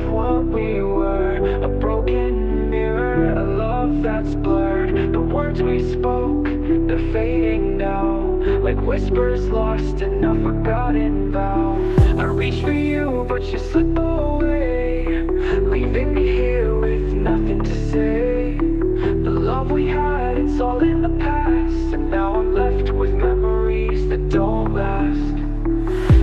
what we were. A broken mirror, a love that's blurred. The words we spoke, they're fading now, like whispers lost in a forgotten vow. I reached for you, but you slip away, leaving me here with nothing to say. The love we had, it's all in the past, and now I'm left with memories that don't last.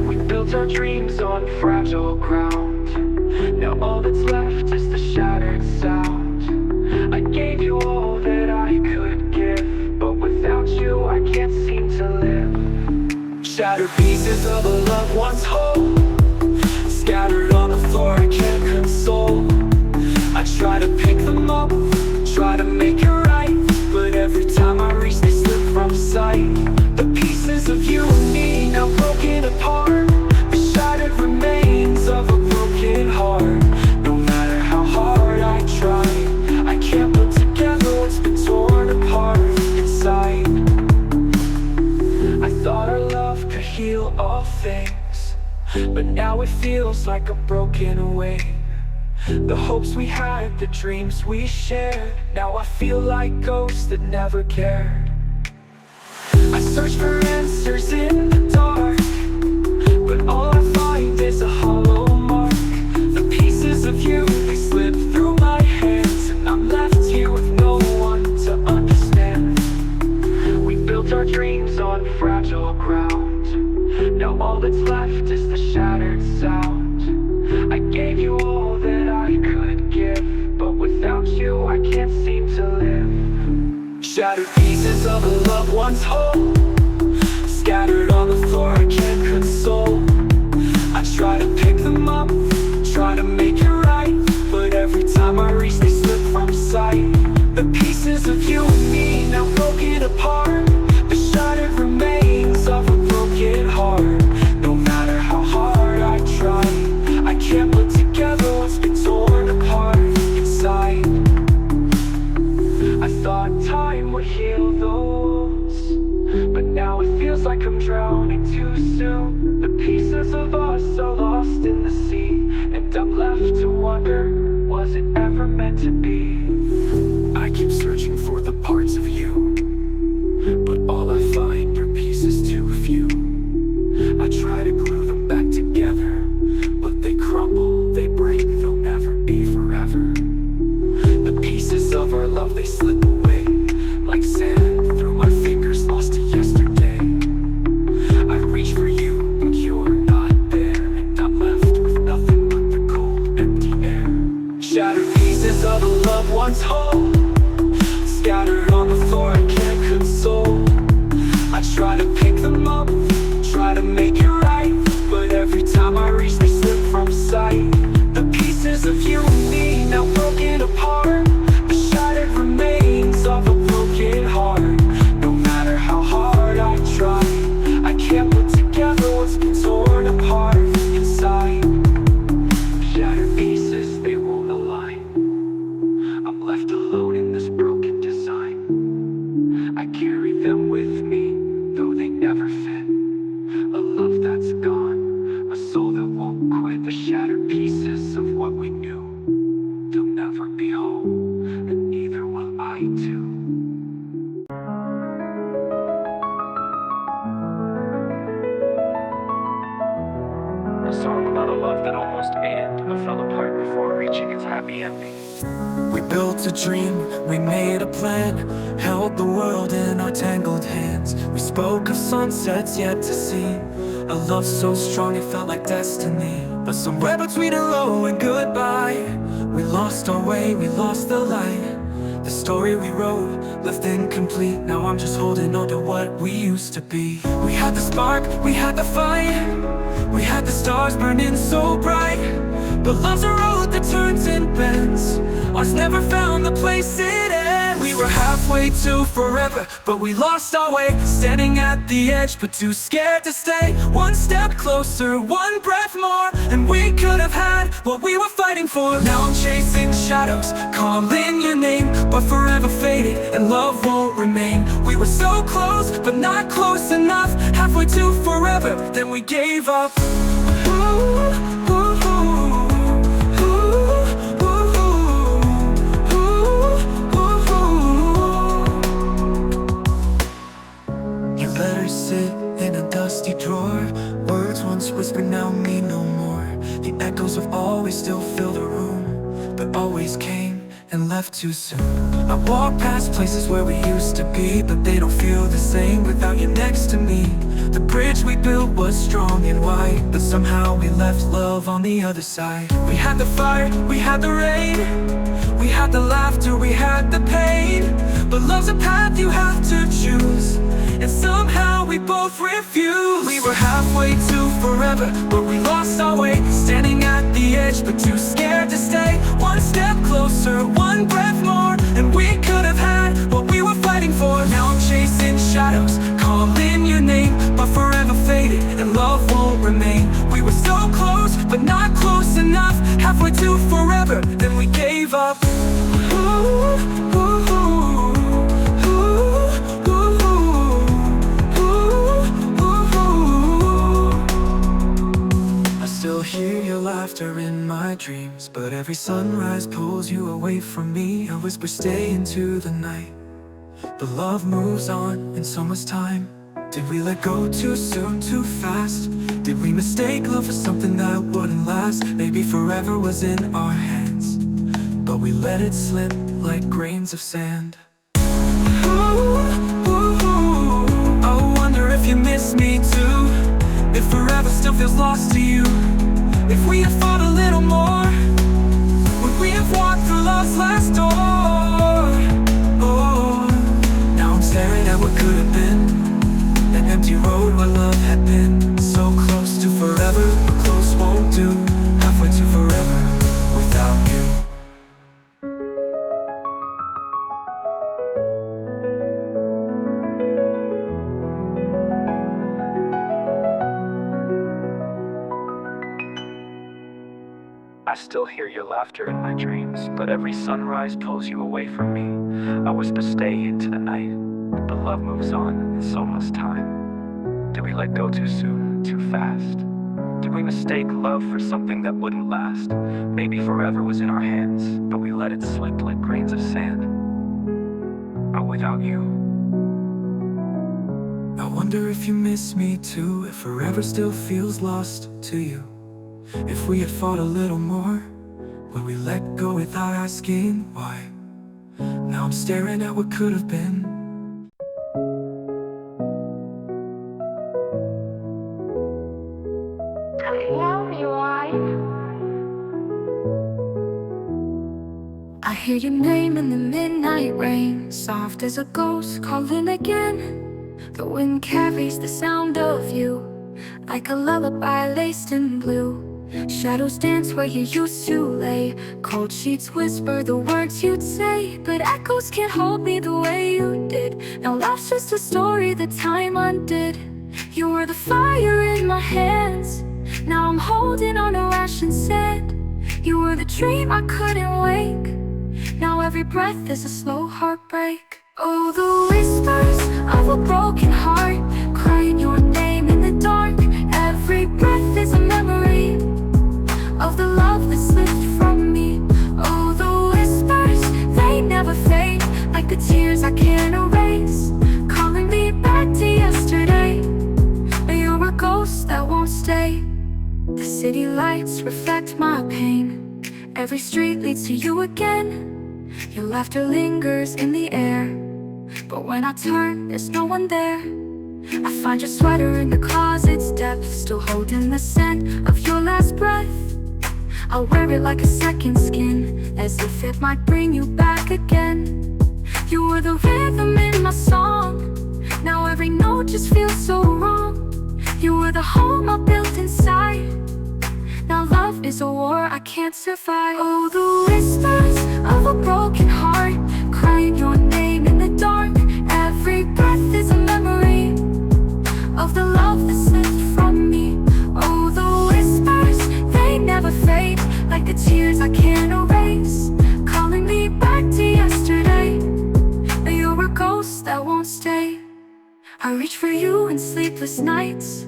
We built our dreams on fragile ground, now all that's left is the shattered sound. I gave you all that I could give, but without you I can't seem to live. Shattered pieces of a love once whole, scattered on the floor I can't console. I try to pick them up, try to make it right, but every time I reach they slip from sight. The pieces of you and me now broken apart, the shattered remains of a broken heart. No matter how hard I try, I can't put together what's been torn apart inside. I thought our love could heal all things, but now it feels like I'm broken away. The hopes we had, the dreams we shared, now I feel like ghosts that never cared. I search for answers in the dark, but all I find is a hollow mark. The pieces of you, they slip through my hands, and I'm left here with no one to understand. We built our dreams on fragile ground, now all that's left is the shattered sound. I gave you all that I could give, but without you I can't seem to live. Shattered pieces of a love once whole, scattered on the floor I can't console. I try to pick them up, try to make it right, but every time I reach they slip from sight. The pieces of you and me now broken apart, the shattered remains of a broken heart. No matter how hard I try, I can't put together what's been torn apart inside. I thought time would heal those, but now it feels like I'm drowning too soon. The pieces of us are lost in the sea, and I'm left to wonder, was it ever meant to be? I keep searching for the parts of you, but all I find are pieces too few. I try to glue them back together, but they crumble, they break, they'll never be forever. The pieces of our love, they slip away like sand through my fingers, lost to yesterday. I reach for you, but you're not there, and I'm left with nothing but the cold, empty air. Shattered pieces of a love once whole, scattered on the floor I can't console. I try to pick them up, try to make it right, but every time I reach they slip from sight. The pieces of you and me now broken apart, the shattered remains of a broken heart. No matter how hard I try, I can't put together what's been torn apart inside. Shattered pieces, they won't align, I'm left alone in this broken design. I carry them with me, though they never fit. A love that's gone, a soul that won't quit. The shattered pieces of what we knew, they'll never be whole, and neither will I too. A song about a love that almost ended, but fell apart before reaching its happy ending. We built a dream, we made a plan, held the world in our tangled hands. We spoke of sunsets yet to see, a love so strong it felt like destiny. But somewhere between hello and goodbye, we lost our way, we lost the light. The story we wrote left incomplete, now I'm just holding on to what we used to be. We had the spark, we had the fight, we had the stars burning so bright. But love's a road that turns and bends, ours never found the place it ends. We were halfway to forever, but we lost our way, standing at the edge, but too scared to stay. One step closer, one breath more, and we could have had what we were fighting for. Now I'm chasing shadows, calling your name, but forever faded, and love won't remain. We were so close, but not close enough, halfway to forever, then we gave up. Ooh, ooh, ooh, ooh. still fill the room, but always came and left too soon. I walk past places where we used to be, but they don't feel the same without you next to me. The bridge we built was strong and wide, but somehow we left love on the other side. We had the fire, we had the rain, we had the laughter, we had the pain. But love's a path you have to choose, and somehow we both refused. We were halfway to forever, but we lost our way, standing at the edge, but too scared to stay. One step closer, one breath more, and we could have had what we were fighting for. Now I'm chasing shadows, calling your name, but forever faded, and love won't remain. We were so close, but not close enough. Halfway to forever, then we gave up. Ooh, ooh, ooh. Still hear your laughter in my dreams, but every sunrise pulls you away from me. I whisper stay into the night, but love moves on in so much time. Did we let go too soon, too fast? Did we mistake love for something that wouldn't last? Maybe forever was in our hands, but we let it slip like grains of sand. Ooh, ooh, ooh. I wonder if you miss me too, if forever still feels lost to you. If we had fought a little more, would we have walked through love's last door? Oh, now I'm staring at what could have been, an empty road where love had been. So close to forever, but close won't do. Halfway to forever without you. I still hear your laughter in my dreams, but every sunrise pulls you away from me. I whisper stay into the night, but love moves on in so much time. Did we let go too soon, too fast? Did we mistake love for something that wouldn't last? Maybe forever was in our hands, but we let it slip like grains of sand. But without you, I wonder if you miss me too, if forever still feels lost to you. If we had fought a little more, would we let go without asking why? Now I'm staring at what could have been. Tell me why. I hear your name in the midnight rain, soft as a ghost calling again. The wind carries the sound of you, like a lullaby laced in blue. Shadows dance where you used to lay, cold sheets whisper the words you'd say, but echoes can't hold me the way you did. Now life's just a story that time undid. You were the fire in my hands, now I'm holding on to ash and sand. You were the dream I couldn't wake, now every breath is a slow heartbreak. Oh, the whispers of a broken heart, crying your name in the dark. Every breath is a memory of the love that slipped from me. Oh, the whispers, they never fade, like the tears I can't erase, calling me back to yesterday. But you're a ghost that won't stay. The city lights reflect my pain, every street leads to you again. Your laughter lingers in the air, but when I turn, there's no one there. I find your sweater in the closet's depths, still holding the scent of your last breath. I'll wear it like a second skin, as if it might bring you back again. You were the rhythm in my song, now every note just feels so wrong. You were the home I built inside, now love is a war I can't survive. Oh, the whispers of a broken heart, crying your name in the dark. Every breath is a memory of the love that slipped from me. Oh, the whispers, they never fade, like the tears I can't erase, calling me back to yesterday. But you're a ghost that won't stay. I reach for you in sleepless nights,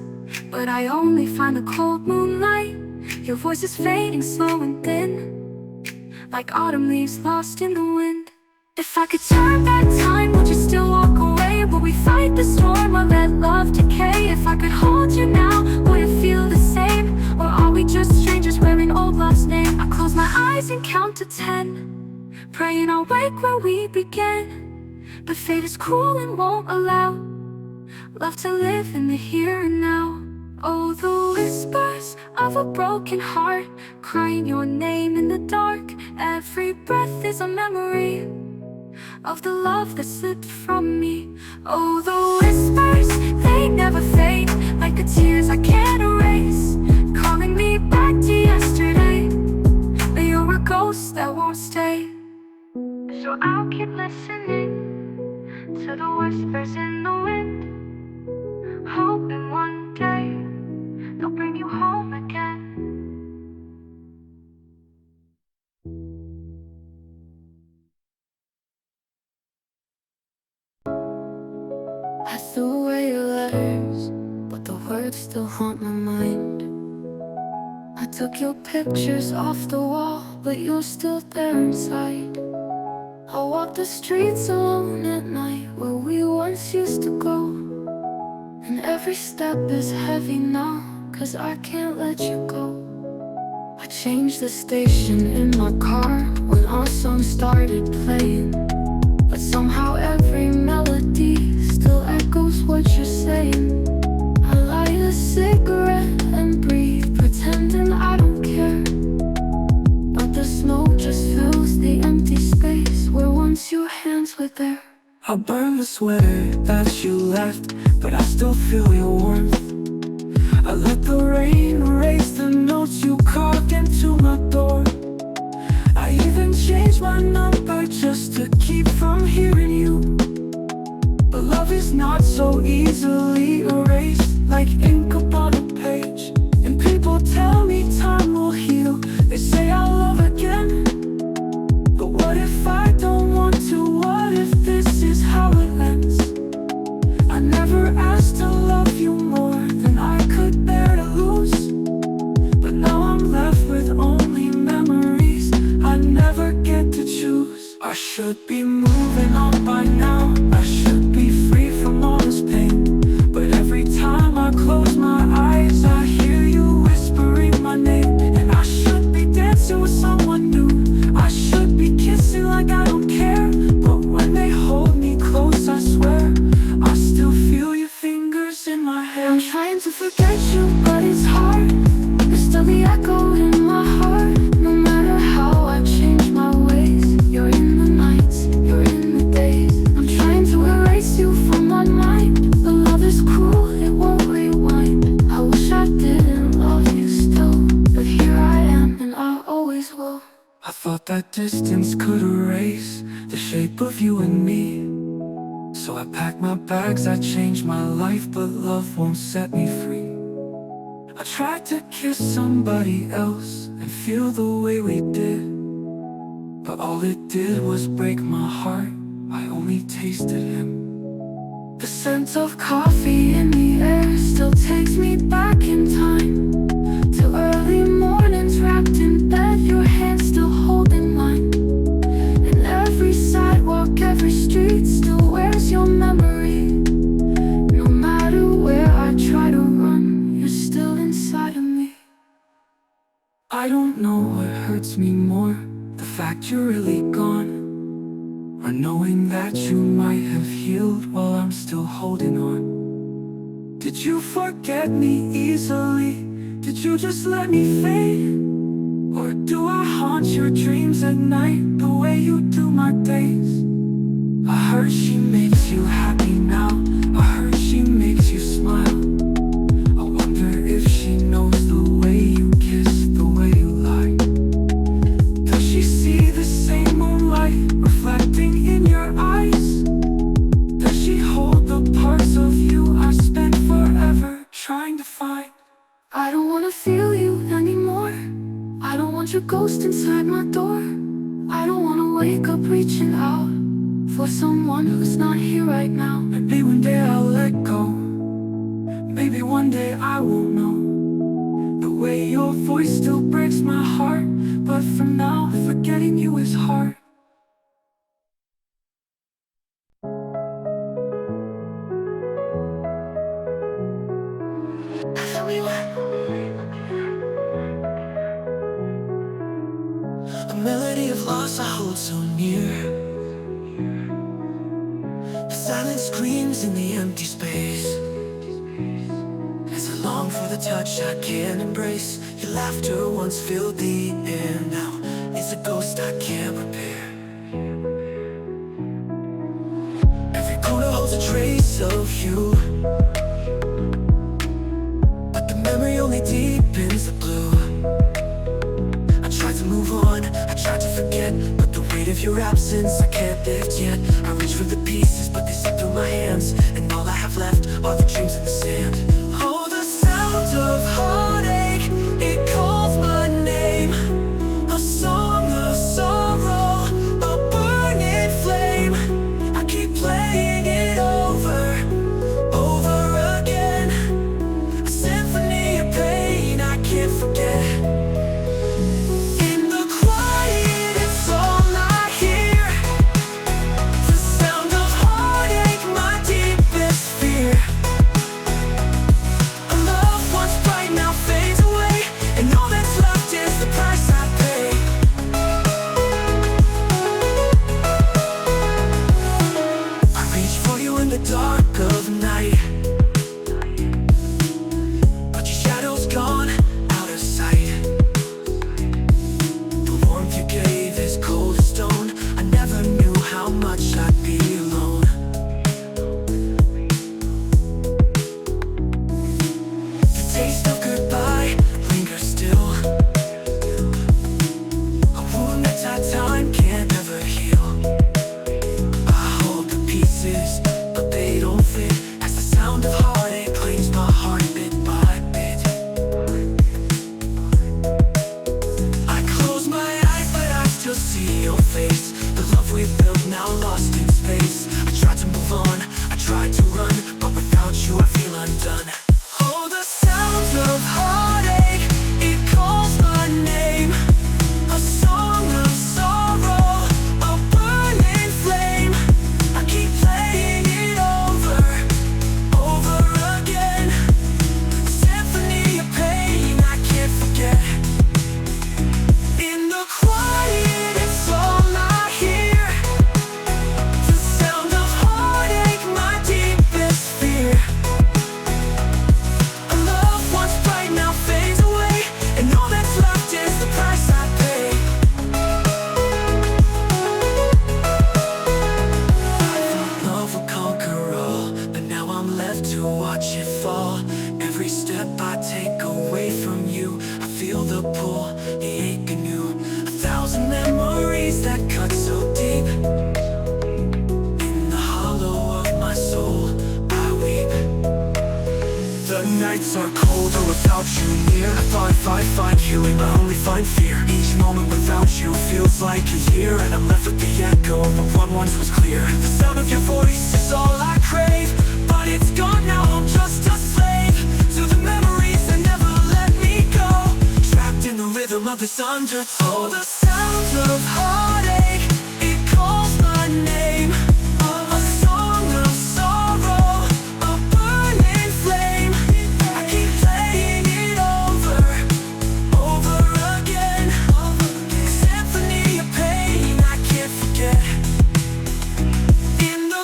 but I only find the cold moonlight. Your voice is fading slow and thin, like autumn leaves lost in the wind. If I could turn back time, would you still walk away? Will we fight the storm or let love decay? If I could hold you now, would it feel the same? Or are we just strangers wearing old love's name? I eyes and count to 10, praying I'll wake where we began. But fate is cruel and won't allow love to live in the here and now. Oh, the whispers of a broken heart, crying your name in the dark. Every breath is a memory of the love that slipped from me. Oh, the whispers, they never fade, like the tears I can't erase, calling me back to yesterday. But you're a ghost that won't stay. So I'll keep listening to the whispers in the wind, hoping one day they'll bring you home again. I threw away your letters, but the words still haunt my mind. I took your pictures off the wall, but you're still there inside. I walk the streets alone at night, where we once used to go. And every step is heavy now, 'cause I can't let you go. I changed the station in my car when our song started playing, but somehow every melody still echoes what you're saying. I light a cigarette and breathe, pretending I don't care, but the smoke just fills the empty space where once your hands were there. I'll burn the sweater that you left, but I still feel your warmth. I let the rain erase the notes you carved into my door. I even changed my number just to keep from hearing you. But love is not so easily erased, like ink upon a page. And people tell me time will heal, they say I'll love again. But what if I don't want to? What if this is how it ends? I never asked to love you more than I could bear to lose, but now I'm left with only memories I never get to choose. I should be moving on by now, I should be free from all this pain, but every time I close my eyes I hear you whispering my name. And I should be dancing with someone new, I should be kissing like I don't care, but when they hold me close I swear I still feel your fingers in my hair. I'm trying to forget you, but it's hard. You're still the echo in my heart. No matter how I've changed my ways, you're in the nights, you're in the days. I'm trying to erase you from my mind, but love is cruel, it won't rewind. I wish I didn't love you still, but here I am and I always will. I thought that distance could erase the shape of you and me, so I packed my bags, I changed my life, but love won't set me free. I tried to kiss somebody else and feel the way we did, but all it did was break my heart, I only tasted him. The scent of coffee in the air still takes me back in time, to early mornings wrapped in bed, your hand still holding mine. And every sidewalk, every street still wears your memory. No matter where I try to run, you're still inside of me. I don't know what hurts me more, the fact you're really gone, or knowing that you might have healed while I'm still holding on. Did you forget me easily? Did you just let me fade? Or do I haunt your dreams at night the way you do my days? I heard she makes you happy now, I heard she makes you smile. I wonder if she knows the way you kiss, the way you lie. Does she see the same moonlight reflecting in your eyes? Does she hold the parts of you I spent forever trying to find? I don't wanna feel you anymore, I don't want your ghost inside my door. I don't wanna wake up reaching out for someone who's not here right now. Maybe one day I'll let go, maybe one day I will know. The way your voice still breaks my heart, but for now, forgetting you is hard. so near. The silence screams in the empty space as I long for the touch I can't embrace. Your laughter once filled the air, now it's a ghost I can't repair. Every corner holds a trace of you, but the memory only deepens the blue. I tried to move on, I tried to forget, but the weight of your absence I can't lift yet. I reach for the pieces, but they slip through my hands, and all I have left are the dreams in the sand. Oh, the sound of heartache, it calls my name. A song of sorrow, a burning flame. I keep playing it over again. A symphony of pain I can't forget. In the quiet, it's all I hear. The sound of heartache, my deepest fear. A love once bright now fades away, and all that's left is the price I pay. I reach for you in the dark of the night, but your shadow's gone out of sight. The warmth you gave is cold as stone. I never knew how much I'd be alone. The taste of goodbye lingers still, a wound that time can't ever heal. I hold the pieces, but they don't fit, as the sound of heartache claims my heart bit by bit. I close my eyes, but I still see your face. The love we built now lost in space. I tried to move on, I tried to run, but without you I feel undone. Oh, the sound of heartache, it calls my name. A song of sorrow, a burning flame. I keep playing it over again. A symphony of pain I can't forget. In the quiet, it's all I hear. The sound of heartache, my deepest fear. A love once bright now fades away, and all that's left is the price I pay. I thought love would conquer all, but now I'm left to watch it fall. Every step I take away from you, I feel the pull, the ache anew. 1,000 memories that cut so deep. In the hollow of my soul, I weep. The nights are colder without you near. I thought if I find healing, I only find fear. Each moment without you feels like a year, and I'm left with the echo of what once was clear. The sound of your voice is all I crave, but it's gone now, I'm just a slave to the memories that never let me go. Trapped in the rhythm of this undertow. The sound of heartache, it calls my name. A song of sorrow, a burning flame. I keep playing it over again. A symphony of pain I can't forget. In the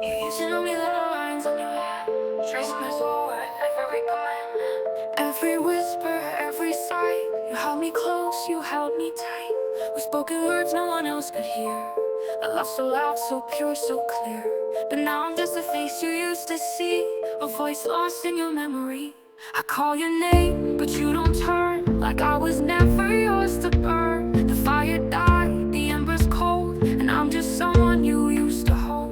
You tell me the lines on your head, tracing my soul with every command. Every whisper, every sigh, you held me close, you held me tight. We spoken words no one else could hear. A love so loud, so pure, so clear. But now I'm just a face you used to see, a voice lost in your memory. I call your name, but you don't turn, like I was never yours to burn. The fire died, the embers cold, and I'm just someone you used to hold.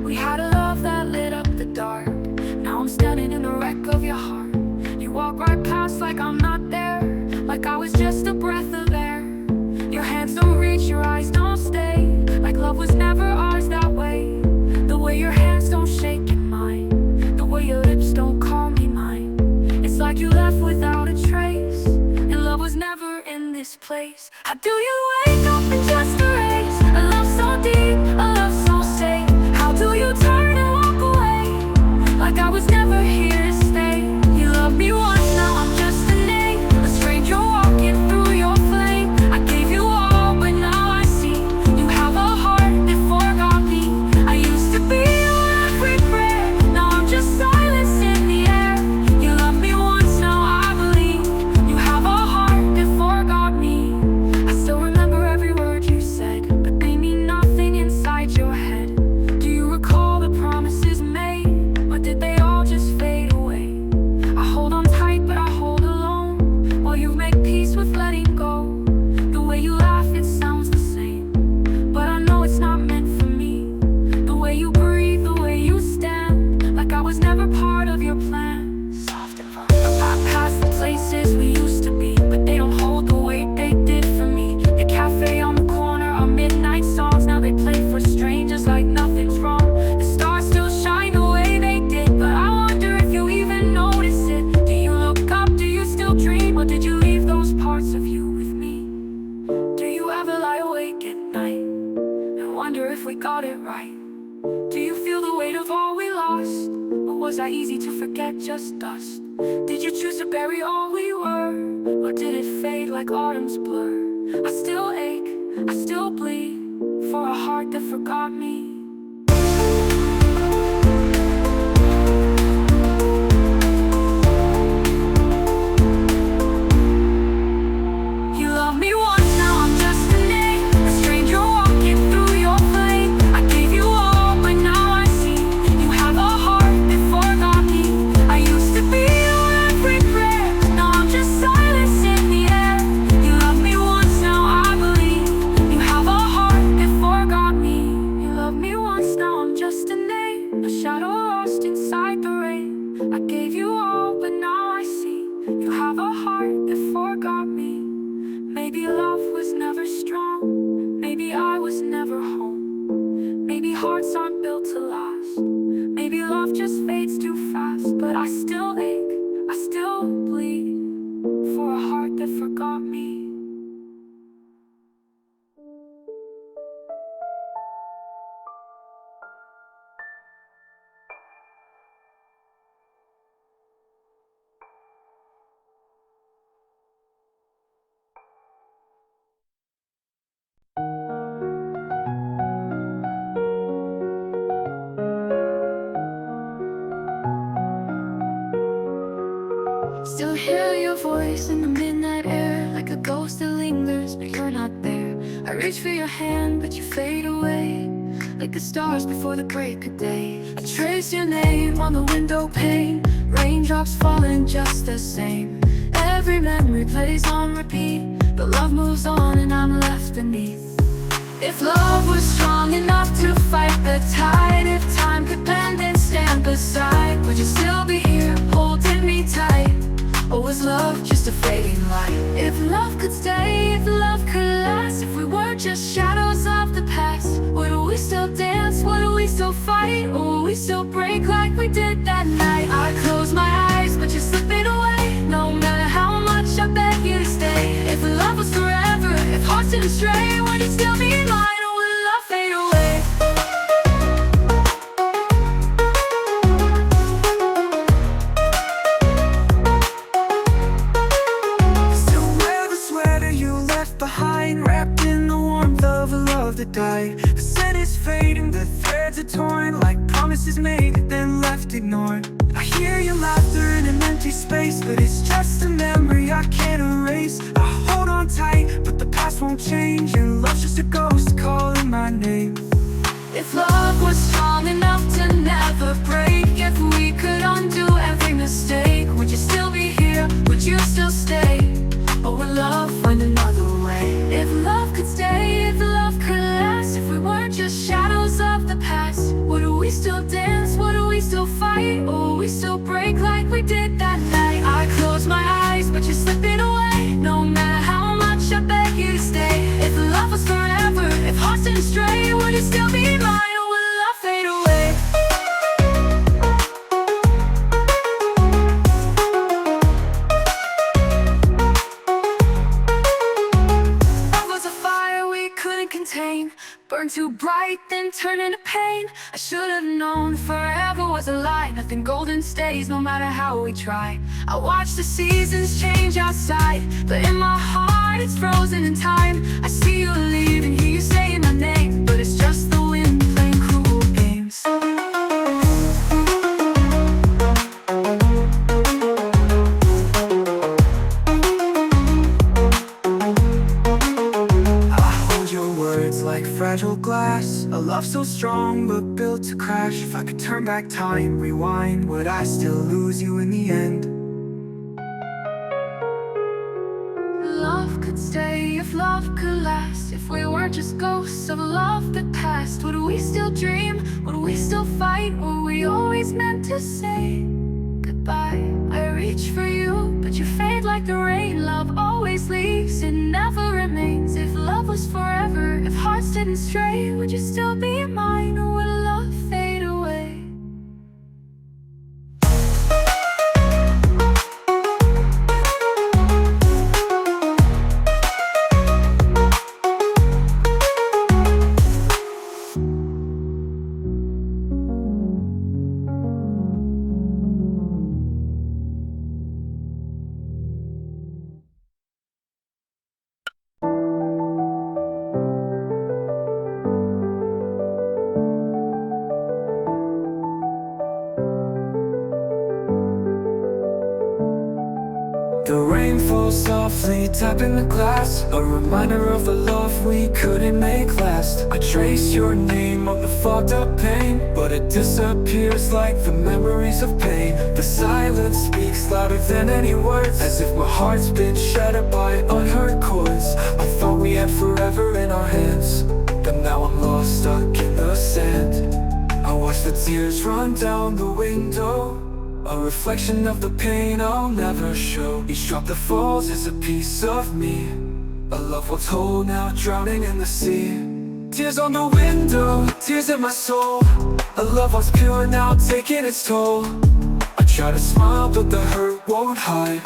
We had a love that lit up the dark. Now I'm standing in the wreck of your heart. You walk right past like I'm not there, like I was just a breath of air. Your hands don't reach, your eyes don't stay, like love was never ours that way. The way your hands don't shake in mine, the way your lips don't call me mine. It's like you left without a trace, and love was never in this place. How do you wake up and just erase a love so deep, a love so safe? How do you turn and walk away, like I was never here to stay? You love awake at night and wonder if we got it right. Do you feel the weight of all we lost? Or was I easy to forget, just dust? Did you choose to bury all we were? Or did it fade like autumn's blur? I still ache, I still bleed for a heart that forgot me. You loved me once, now I'm just a name, a stranger walking through your flame. I gave you all, but now I see you have a heart that forgot me. I used to be your every prayer, now I'm just silence in the air. You loved me once, now I believe you have a heart that forgot me. You loved me once, now I'm just a name, a shadow lost inside the rain. I gave you all, but now I see you have a heart that forgot me. Maybe love was never strong, maybe I was never home. Maybe hearts aren't built to last, maybe love just fades too fast. But I still ache, I still bleed for a heart that forgot me. Still hear your voice in the midnight air, like a ghost that lingers, but you're not there. I reach for your hand, but you fade away, like the stars before the break of day. I trace your name on the window pane, raindrops falling just the same. Every memory plays on repeat, but love moves on and I'm left beneath. If love was strong enough to fight the tide, if time could bend and stand beside, would you still be here, holding me tight? Or was love just a fading light? If love could stay, if love could last, if we were just shadows of the past, would we still dance, would we still fight? Or would we still break like we did that night? I close my eyes, but you're slipping away, no matter how much I beg you to stay. If love was forever, if hearts didn't stray, would it still be mine, or would love fade away? Still wear the sweater you left behind, wrapped in the warmth of a love that died. The scent is fading, the threads are torn, like promises made then left ignored. I hear your laughter in an empty space, but it's just a memory I can't erase. I hold on tight, but the past won't change, and love's just a ghost calling my name. If love was strong enough to never break, if we could undo every mistake, would you still be here, would you still stay? Or would love find another way? If love could stay, if love could last, if we weren't just shadows of the past, would we still dance, would we still fight? Or would we still break like we did that night? I close my eyes, but you're slipping away, no matter how much I beg you to stay. If love was forever, if hearts didn't stray, would it still be mine, or would love fade away? Love was a fire we couldn't contain, burned too bright, then turned into pain. I should have known forever was a lie, nothing golden stays no matter how we try. I watch the seasons change outside, but in my heart it's frozen in time. I see you leave and hear you saying my name, but it's just the wind playing cruel games. Like fragile glass, a love so strong but built to crash. If I could turn back time, rewind, would I still lose you in the end? Love could stay, if love could last, if we were just ghosts of a love that passed, would we still dream, would we still fight, or were we always meant to say goodbye? I reach for you, but you fade like the rain. Love always leaves, it never remains. If love was forever, if hearts didn't stray, would you still be mine, or would love fade away? falls softly, tapping the glass, a reminder of the love we couldn't make last. I trace your name on the fogged up pain, but it disappears like the memories of pain. The silence speaks louder than any words, as if my heart's been shattered by unheard chords. I thought we had forever in our hands, but now I'm lost, stuck in the sand. I watch the tears run down the window, a reflection of the pain I'll never show. Each drop that falls is a piece of me, a love once whole now drowning in the sea. Tears on the window, tears in my soul, a love once pure now taking its toll. I try to smile but the hurt won't hide,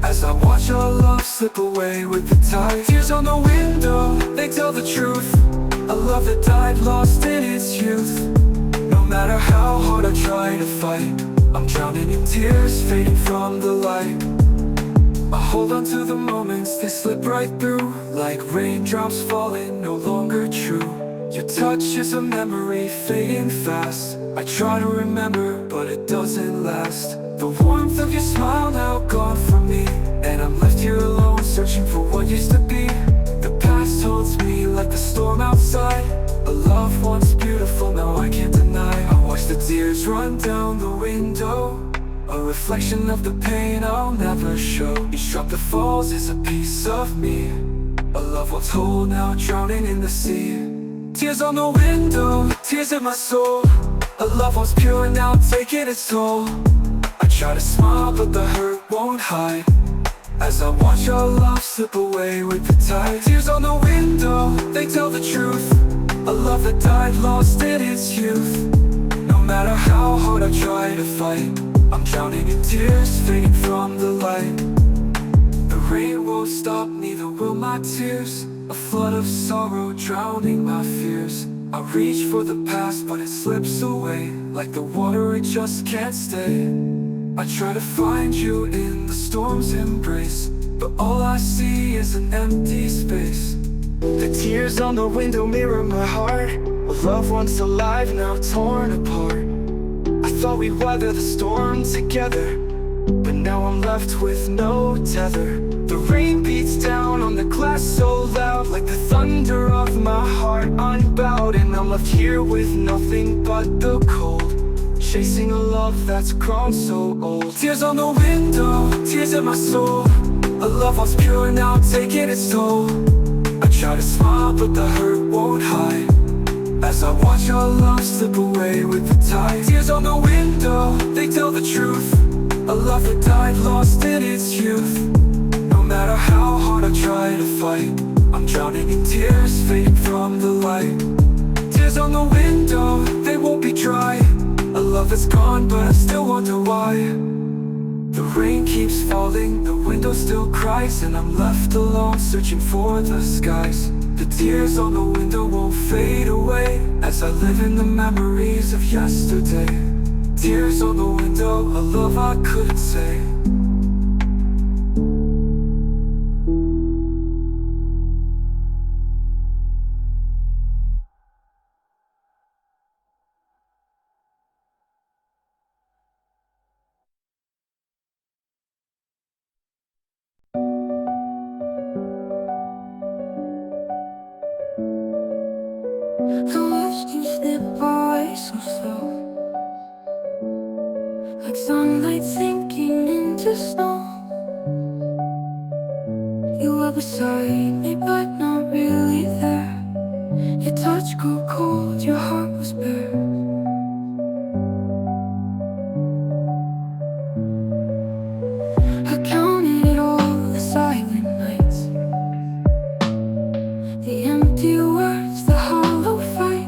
as I watch our love slip away with the tide. Tears on the window, they tell the truth, a love that died lost in its youth. No matter how hard I try to fight, I'm drowning in tears, fading from the light. I hold on to the moments, they slip right through, like raindrops falling, no longer true. Your touch is a memory fading fast. I try to remember, but it doesn't last. The warmth of your smile now gone from me, and I'm left here alone, searching for what used to be. The past holds me like the storm outside, a love once beautiful, now I can't deny. I watch the tears run down the window, a reflection of the pain I'll never show. Each drop that falls is a piece of me, a love once whole now drowning in the sea. Tears on the window, tears in my soul, a love once pure now taking its toll. I try to smile but the hurt won't hide, as I watch our love slip away with the tide. Tears on the window, they tell the truth, a love that died lost in its youth. No matter how hard I try to fight, I'm drowning in tears, fading from the light. The rain won't stop, neither will my tears, a flood of sorrow drowning my fears. I reach for the past but it slips away, like the water it just can't stay. I try to find you in the storm's embrace, but all I see is an empty space. The tears on the window mirror my heart, a love once alive now torn apart. I thought we'd weather the storm together, but now I'm left with no tether. The rain beats down on the glass so loud, like the thunder of my heart unbowed. And I'm left here with nothing but the cold, chasing a love that's grown so old. Tears on the window, tears in my soul, a love once pure now taking its toll. I try to smile but the hurt won't hide, as I watch our love slip away with the tide. Tears on the window, they tell the truth, a love that died lost in its youth. No matter how hard I try to fight, I'm drowning in tears, fading from the light. Tears on the window, they won't be dry, a love that's gone but I still wonder why. The rain keeps falling, the window still cries, and I'm left alone searching for the skies. The tears on the window won't fade away, as I live in the memories of yesterday. Tears on the window, a love I couldn't say. I watched you slip by so slow, like sunlight sinking into snow. You were beside me but not really there. Your touch grew cold, your heart was bare. I counted all the silent nights, the empty words, the hollow fights.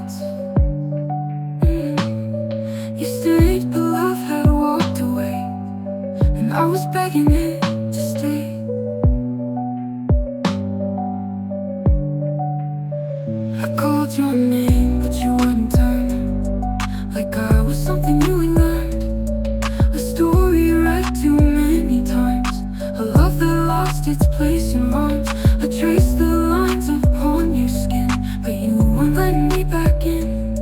You stayed but love had walked away, and I was begging it to stay. I called your name but you wouldn't turn, like I was something new and learned, a story read too many times, a love that lost its place in rhymes. I traced the lines upon your skin, but you wouldn't let me back in.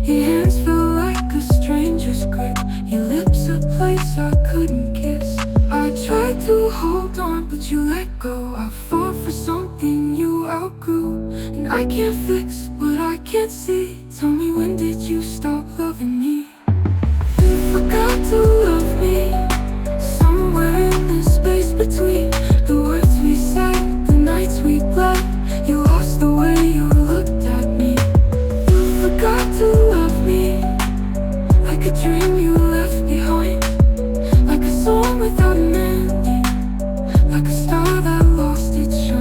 Your hands felt like a stranger's grip, your lips a place I couldn't kiss. I tried to hold on but outgrew. And I can't fix what I can't see. Tell me, when did you stop loving me? You forgot to love me. Somewhere in the space between the words we said, the nights we bled, you lost the way you looked at me. You forgot to love me, like a dream you left behind, like a song without an ending, like a star that lost its shine.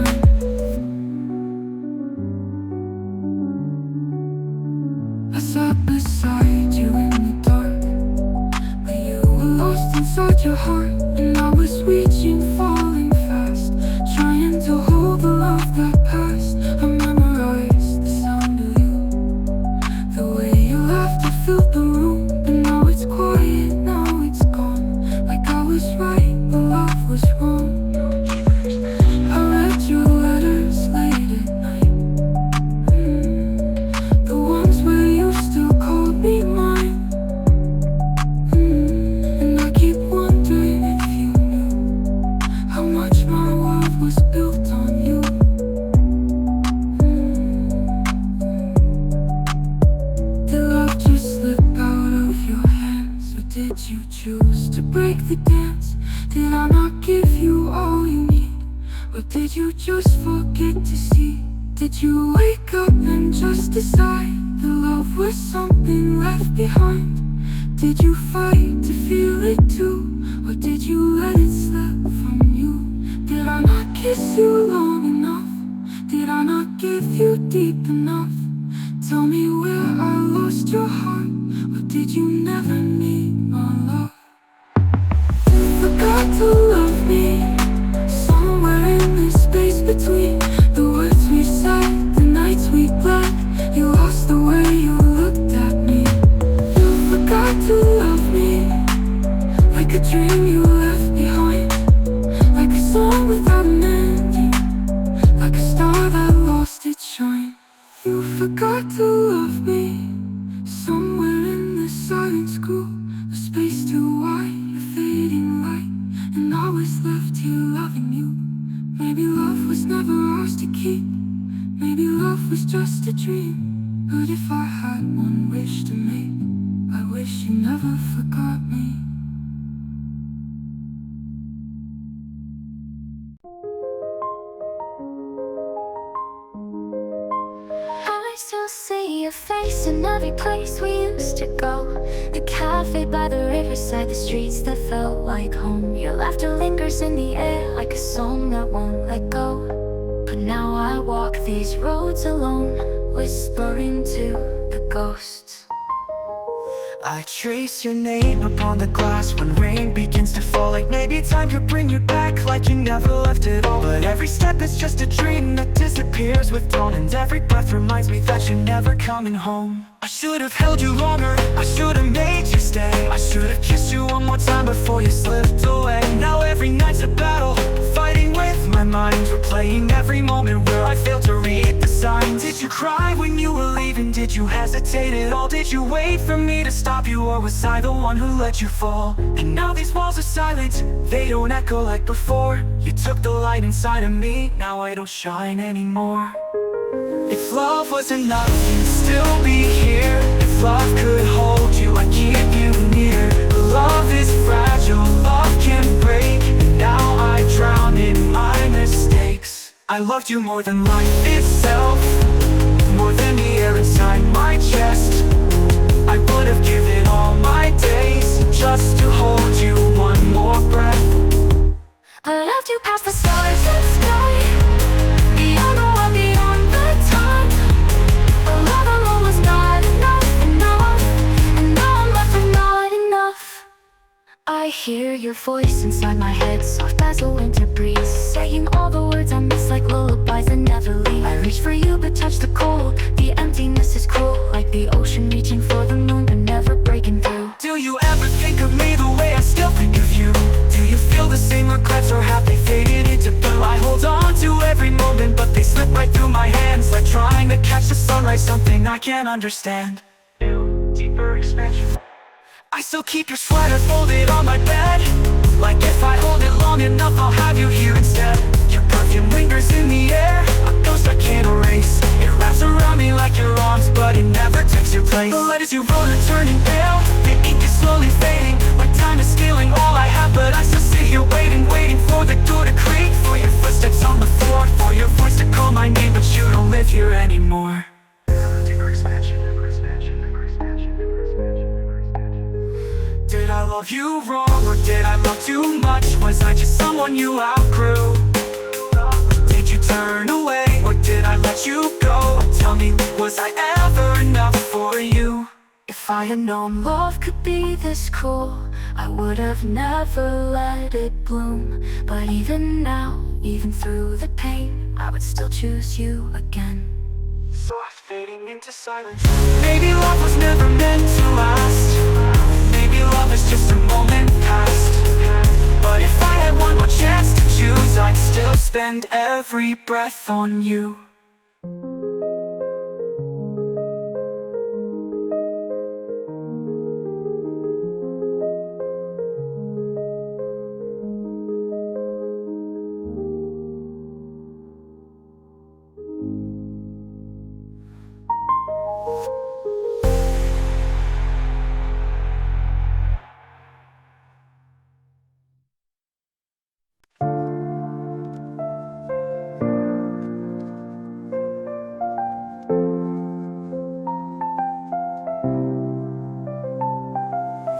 I sat beside you in the dark, but you were lost inside your heart. And I was reaching, falling fast, trying to hold the love that passed. I memorized the sound of you, the way you laughed, I filled the room. But now it's quiet, now it's gone, like I was right, but love was wrong. I read your letters late at night, the ones where you still called me mine. And I keep wondering if you knew how much my world was built on you. Did love just slip out of your hands, or did you choose to break the dance? Did I not give you all you need, or did you just forget to see? Did you wake up and just decide that love was something left behind? Did you fight to feel it too, or did you let it slip from you? Did I not kiss you long enough? Did I not give you deep enough? Tell me where I lost your heart, or did you never need my love? You forgot to love me. Somewhere in the space between the words we said, the nights we bled, you lost the way you looked at me. You forgot to love me, like a dream you left behind, like a song without an ending, like a star that lost its shine. You forgot to love me. Somewhere in the silence grew a space too wide, a fading light, and I was left here loving you. Maybe love was never ours to keep, maybe love was just a dream. But if I had one wish to make, I wish you never forgot me. I still see your face in every place we used to go. The cafe by the riverside, the streets that felt like home. Your laughter lingers in the air like a song that won't let go. But now I walk these roads alone, whispering to the ghosts. I trace your name upon the glass when rain begins to fall, like maybe time could bring you back, like you never left at all. But every step is just a dream that disappears with dawn, and every breath reminds me that you're never coming home. I should have held you longer, I should have made you stay, I should have kissed you one more time before you slipped away. Now every night's a battle, fighting with my mind, replaying every moment where I failed to read the signs. Did you cry when you were leaving? Did you hesitate at all? Did you wait for me to stop you, or was I the one who let you fall? And now these walls are silent, they don't echo like before. You took the light inside of me, now I don't shine anymore. If love was enough, you'd still be here. If love could hold you, I'd keep you near. But love is fragile, love can break, and now I drown in my mistakes. I loved you more than life itself, more than the air inside my chest. I would have given all my days just to hold you one more breath. I loved you past the stars and sky, beyond the world, beyond the time. But love alone was not enough, enough, and now I'm left with not enough. I hear your voice inside my head, soft as a winter breeze, saying all the words I miss like lullabies that never leave. I reach for you but touch the cold, the emptiness is cruel, like the ocean reaching for the moon but never breaking through. Do you ever think of me the way I still think of you? Do you feel the same regrets, or have they faded into blue? I hold on to every moment but they slip right through my hands, like trying to catch the sunlight, something I can't understand. New, deeper expansion. I still keep your sweater folded on my bed, like if I hold it long enough I'll have you here instead. Your perfume lingers in the air, a ghost I can't pages you wrote are turning pale. The ink is slowly fading, like time is stealing all I have. But I still sit here waiting, waiting for the door to creak, for your footsteps on the floor, for your voice to call my name. But you don't live here anymore. Did I love you wrong, or did I love too much? Was I just someone you outgrew? Did you turn away, or did I let you go? Tell me, was I ever enough for you? If I had known love could be this cruel, I would have never let it bloom. But even now, even through the pain, I would still choose you again. Soft fading into silence. Maybe love was never meant to last. Maybe love is just a moment past. But if I had one more chance to choose, I'd still spend every breath on you.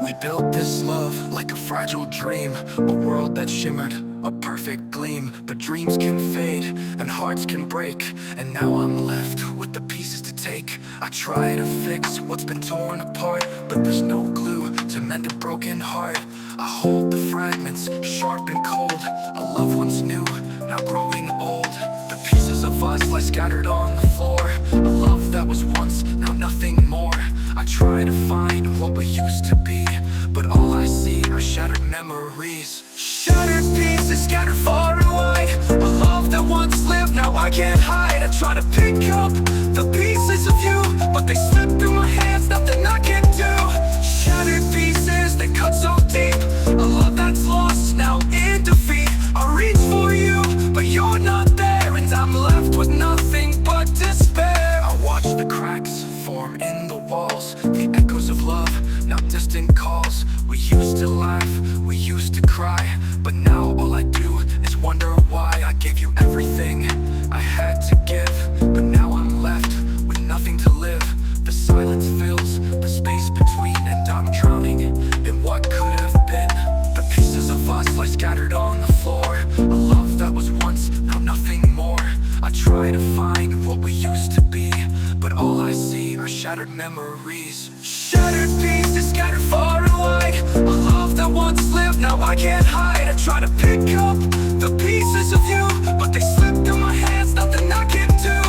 We built this love like a fragile dream, a world that shimmered, a perfect gleam. But dreams can fade and hearts can break, and now I'm left with the pieces to take. I try to fix what's been torn apart, but there's no glue to mend a broken heart. I hold the fragments, sharp and cold. A love once new, now growing old. The pieces of us lie scattered on the floor. A love that was once, now nothing more. I try to find what we used to be, but all I see are shattered memories. Shattered pieces scattered far and wide. A love that once lived, now I can't hide. I try to pick up the pieces of you, but they slip through my hands, nothing I can do. Shattered pieces, they cut so deep. A love that's lost, now in defeat. I reach for you, but you're not there, and I'm left with nothing but despair. I watch the cracks form in the walls, the echoes of love, now distant calls. We used to laugh, we used to cry, but now all I do is wonder why. I gave you everything I had to give, but now I'm left with nothing to live. The silence fills the space between, and I'm drowning in what could have been. The pieces of us lie scattered on the floor. A love that was once, now nothing more. I try to find what we used to be, but all I see are shattered memories. Shattered pieces scattered far and wide. A love that once lived, now I can't hide. I try to pick up the pieces of you, but they slip through my hands, nothing I can do.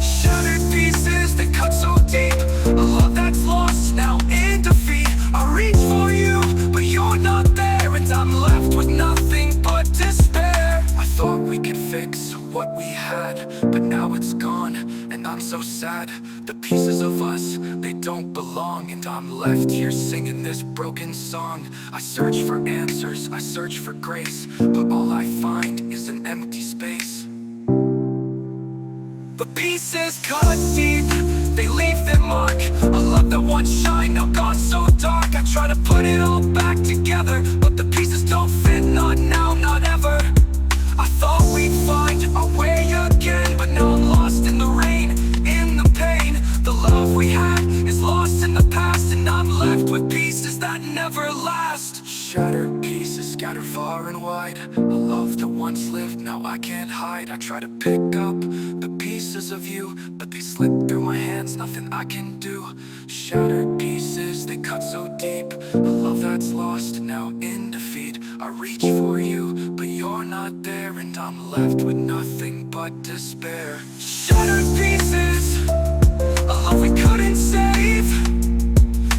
Shattered pieces, they cut so deep. A love that's lost, now in defeat. I reach for you, but you're not there, and I'm left with nothing but despair. I thought we could fix what we had, but now it's gone, and I'm so sad. The pieces of us, they don't belong, and I'm left here singing this broken song. I search for answers, I search for grace, but all I find is an empty space. The pieces cut deep, they leave their mark. A love that once shined, now gone so dark. I try to put it all back together, but the pieces don't fit, not now, not ever. I thought we'd find our way again, but now I'm lost in the rain, in the pain. The love we had is lost in the past, and I'm left with pieces that never last. Shattered pieces scattered far and wide. A love that once lived, now I can't hide. I try to pick up the pieces of you, but they slip through my hands, nothing I can do. Shattered pieces, they cut so deep. A love that's lost, now in defeat. I reach for you, but you're not there, and I'm left with nothing but despair. Shattered pieces, a love we couldn't save,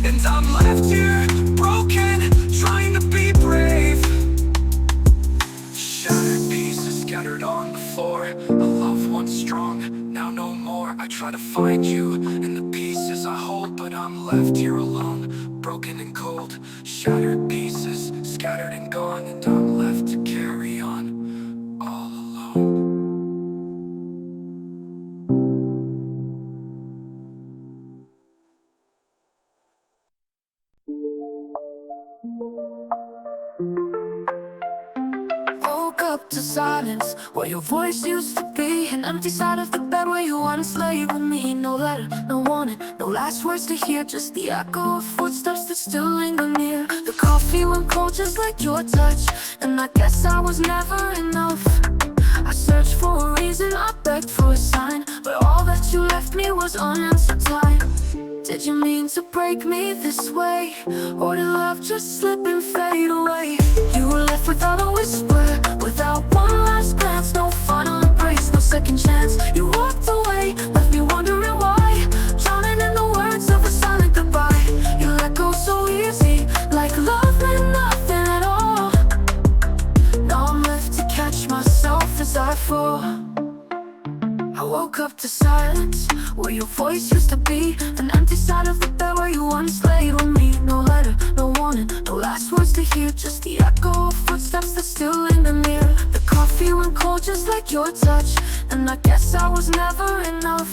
and I'm left here, broken, trying to be brave. Shattered pieces scattered on the floor. A love once strong, now no more. I try to find you in the pieces I hold, but I'm left here alone, broken and cold. Shattered pieces, scattered and gone, and I'm left to carry on, all alone. to silence, where your voice used to be. An empty side of the bed where you once lay with me. No letter, no warning, no last words to hear, just the echo of footsteps that still linger near. The coffee went cold just like your touch, and I guess I was never enough. I searched for a reason, I begged for a sign, but all that you left me was unanswered time. Did you mean to break me this way, or did love just slip and fade away? You were left without a whisper, without one last glance, no final embrace, no second chance. You walked away, left me wondering why, drowning in the words of a silent goodbye. You let go so easy, like love meant nothing at all. Now I'm left to catch myself as I fall. I woke up to silence, where your voice used to be. An empty side of the bed where you once laid with me. No letter, no warning, no last words to hear, just the echo of footsteps that still linger near. The coffee went cold just like your touch, and I guess I was never enough.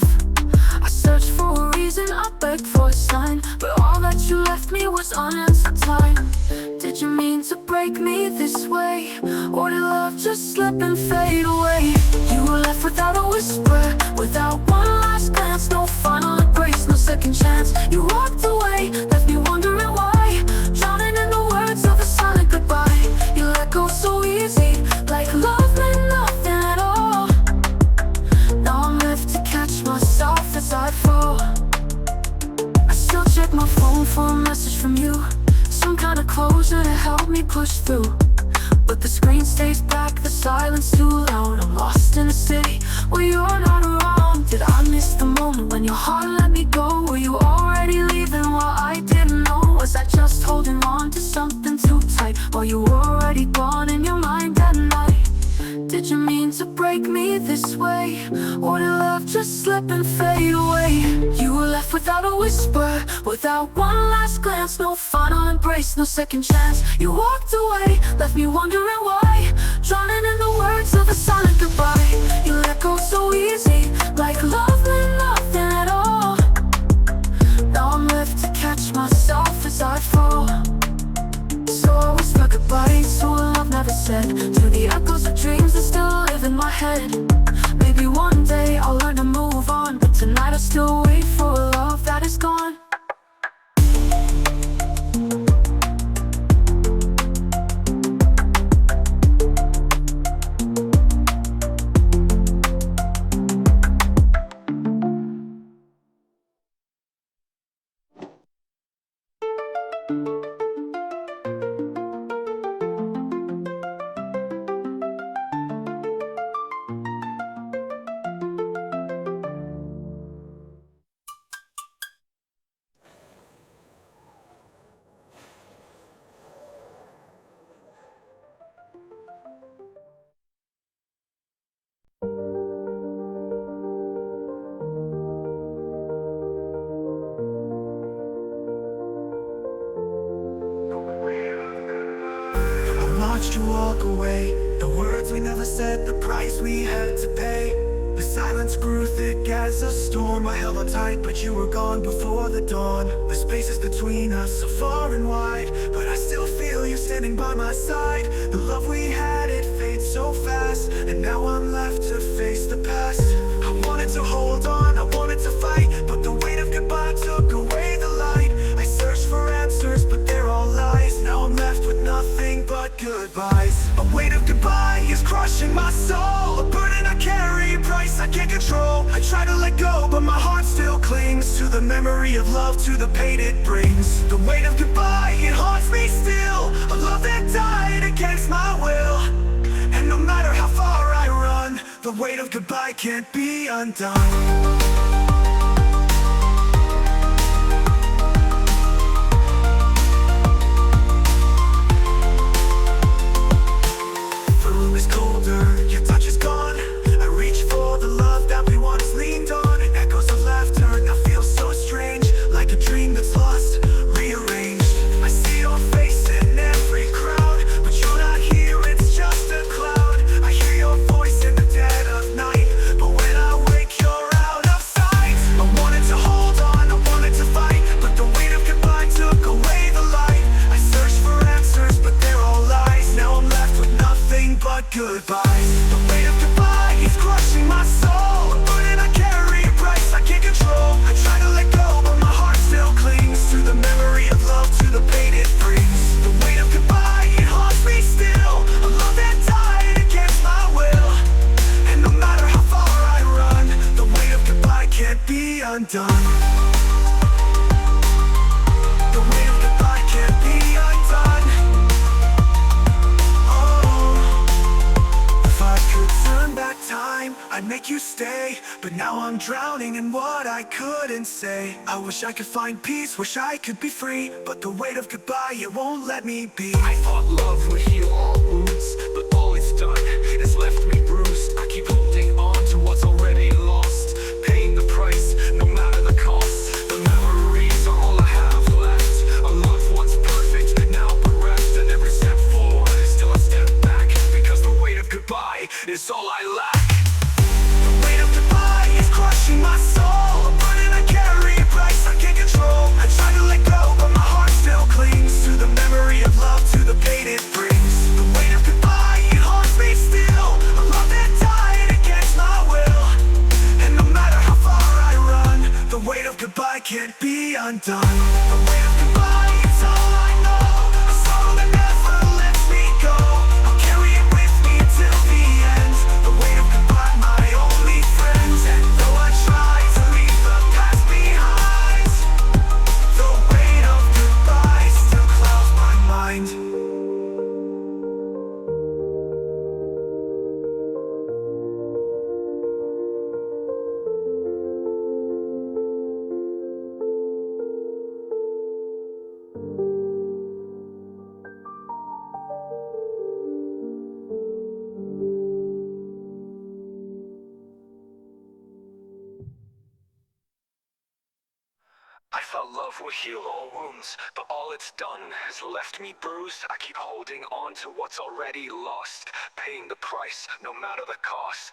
I searched for a reason, I begged for a sign, but all that you left me was unanswered time. Did you mean to break me this way, or did love just slip and fade away? You were left without a whisper, without one last glance, no final embrace, no second chance. You walked away, left me wondering why, drowning in the words of a silent goodbye. You let go so easy, like love meant nothing at all. Now I'm left to catch myself as I fall. I still check my phone for a message from you, some kind of closure to help me push through. But the screen stays black, the silence too loud. I'm lost in a city where you're not around. Did I miss the moment when your heart let me go? Were you already leaving while I didn't know? Was I just holding on to something too tight while you were already gone in your mind at night? Did you mean to break me this way, or did love just slip and fade away? You were left without a whisper, without one last glance, no final embrace, no second chance. You walked away, left me wondering why, drowning in the words of a silent goodbye. You let go so easy, like love meant nothing at all. Now I'm left to catch myself as I fall. So I whisper goodbye to a love never said, to the echoes of dreams that still live in my head. Maybe one day I'll learn to move on, but tonight I still wait for a love that is gone. Watched you walk away, the words we never said, the price we had to pay. The silence grew thick as a storm. I held on tight, but you were gone before the dawn. The spaces between us so far and wide, but I still feel you standing by my side. The love we had, it fades so fast, and now I'm left to face the past. I wanted to hold on, I wanted to fight, but the weight of goodbye took away the light. I searched for answers, but they're all lies. Now I'm left with nothing but goodbyes. A weight of goodbye is crushing my soul, a burden I carry, a price I can't control. I try to let go, but my heart still clings to the memory of love, to the pain it brings. The weight of goodbye, it haunts me still, a love that died against my will. And no matter how far I run, the weight of goodbye can't be undone. Your touch is gone. I reach for the love that we once leaned on. Echoes of laughter now feel so strange, like a dream that's lost, rearranged. I see your face in every crowd, but you're not here, it's just a cloud. I hear your voice in the dead of night, but when I wake you're out undone. The weight of goodbye can't be undone. Oh, if I could turn back time, I'd make you stay. But now I'm drowning in what I couldn't say. I wish I could find peace, wish I could be free, but the weight of goodbye, it won't let me be. I thought love would heal all wounds, but all it's done is left me bruised. I keep holding on to what's already lost, paying the price, no matter the cost. The memories are all I have left. A loved one's perfect, now bereft, and every step forward is still a step back, because the weight of goodbye is all I lack. The weight of goodbye is crushing my soul. A burden I carry, a price I can't control. I try to let go, but my heart still clings to the memory of love, to the pain it brings. The weight of goodbye, it haunts me still. A love that died against my will, and no matter how far I run, the weight of goodbye can't be undone. The weight of goodbye, it's all I know. A sorrow that never lets me go. I'll carry it with me till the end. The weight of goodbye, my only friend. And though I try to leave the past behind, the weight of goodbye still clouds my mind. I thought love would heal all wounds, but all it's done has left me bruised. I keep holding on to what's already lost, paying the price, no matter the cost.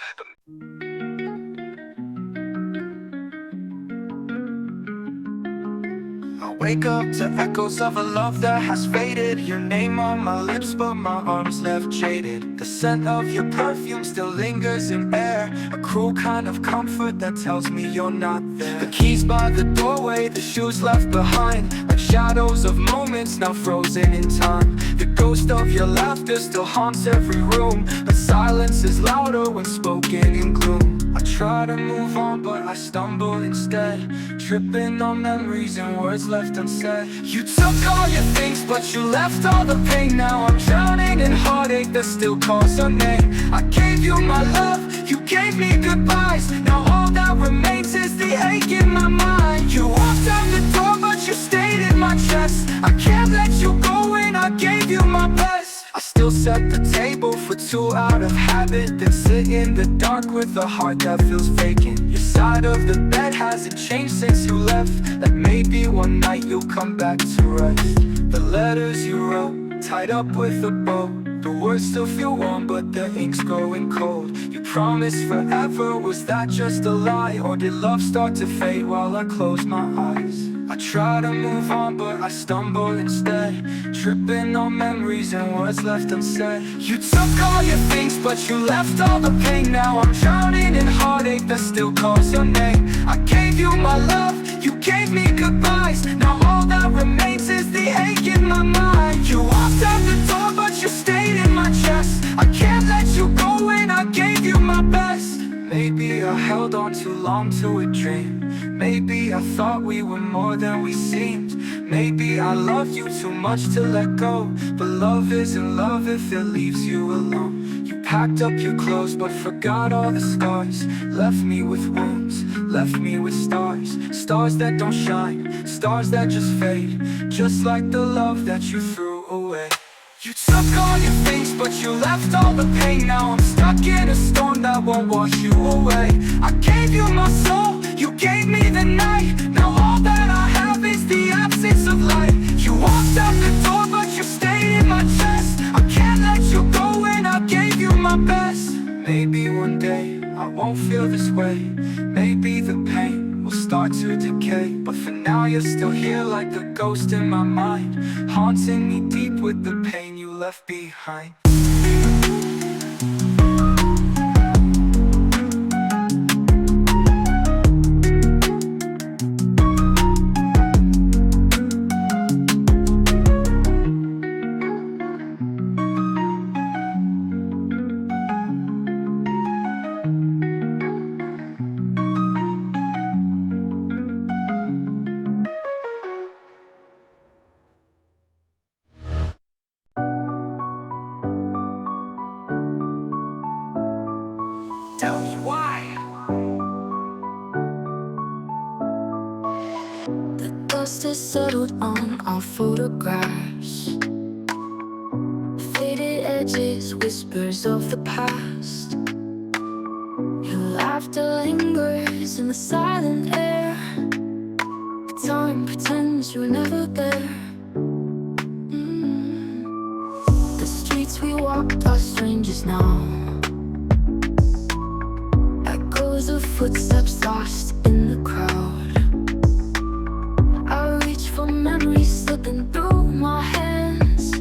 I wake up to echoes of a love that has faded. Your name on my lips, but my arms left jaded. The scent of your perfume still lingers in air, a cruel kind of comfort that tells me you're not there. The keys by the doorway, the shoes left behind, like shadows of moments now frozen in time. The ghost of your laughter still haunts every room, but silence is louder when spoken in gloom. I try to move on, but I stumble instead, tripping on memories and words left unsaid. You took all your things, but you left all the pain. Now I'm drowning in heartache that still calls your name. I gave you my love, you gave me goodbyes. Now all that remains is the ache in my mind. You walked out the door, but you stayed in my chest. I can't let you go when I gave you my best. I still set the table for two out of habit, then sit in the dark with a heart that feels vacant. Your side of the bed hasn't changed since you left, like maybe one night you'll come back to rest. The letters you wrote, tied up with a bow, the words still feel warm, but the ink's growing cold. You promised forever, was that just a lie? Or did love start to fade while I closed my eyes? I try to move on, but I stumble instead, tripping on memories and words left unsaid. You took all your things, but you left all the pain. Now I'm drowning in heartache that still calls your name. I gave you my love, you gave me goodbyes. Now all that remains is the ache in my mind. You walked out the door, but you stayed in my chest. I can't let you go when I gave you my best. Maybe I held on too long to a dream. Maybe I thought we were more than we seemed. Maybe I loved you too much to let go. But love isn't love if it leaves you alone. You packed up your clothes but forgot all the scars. Left me with wounds, left me with stars. Stars that don't shine, stars that just fade, just like the love that you threw away. You took all your things, but you left all the pain. Now I'm stuck in a storm that won't wash you away. I gave you my soul, you gave me the night. Now all that I have is the absence of light. You walked out the door, but you stayed in my chest. I can't let you go when I gave you my best. Maybe one day I won't feel this way. Maybe the pain will start to decay, but for now you're still here like a ghost in my mind, haunting me deep with the pain you left behind. dust has settled on our photographs. Faded edges, whispers of the past. Your laughter lingers in the silent air. Time pretends you were never there. The streets we walked are strangers now. Echoes of footsteps lost in the crowd. I reach for memories slipping through my hands,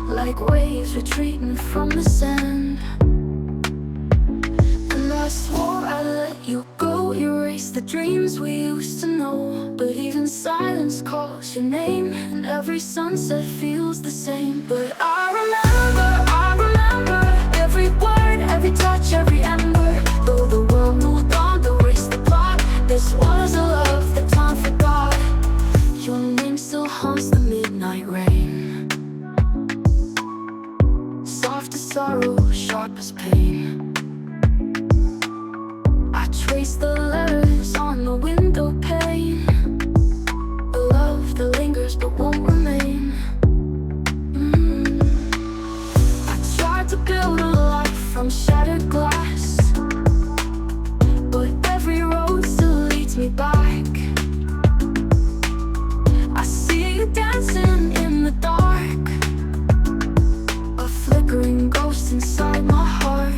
like waves retreating from the sand. And I swore I'd let you go, erase the dreams we used to know. But even silence calls your name, and every sunset feels the same. But I remember every word, every touch, every ember. Though the world moved on, erased the plot, this was a love that time forgot. Your name still haunts the midnight rain, soft as sorrow, sharp as pain. I trace the letters on the window pane, a love that lingers but won't remain. I tried to build a life from shattered glass, but every road still leads me back. I see you dancing in the dark, a flickering ghost inside my heart.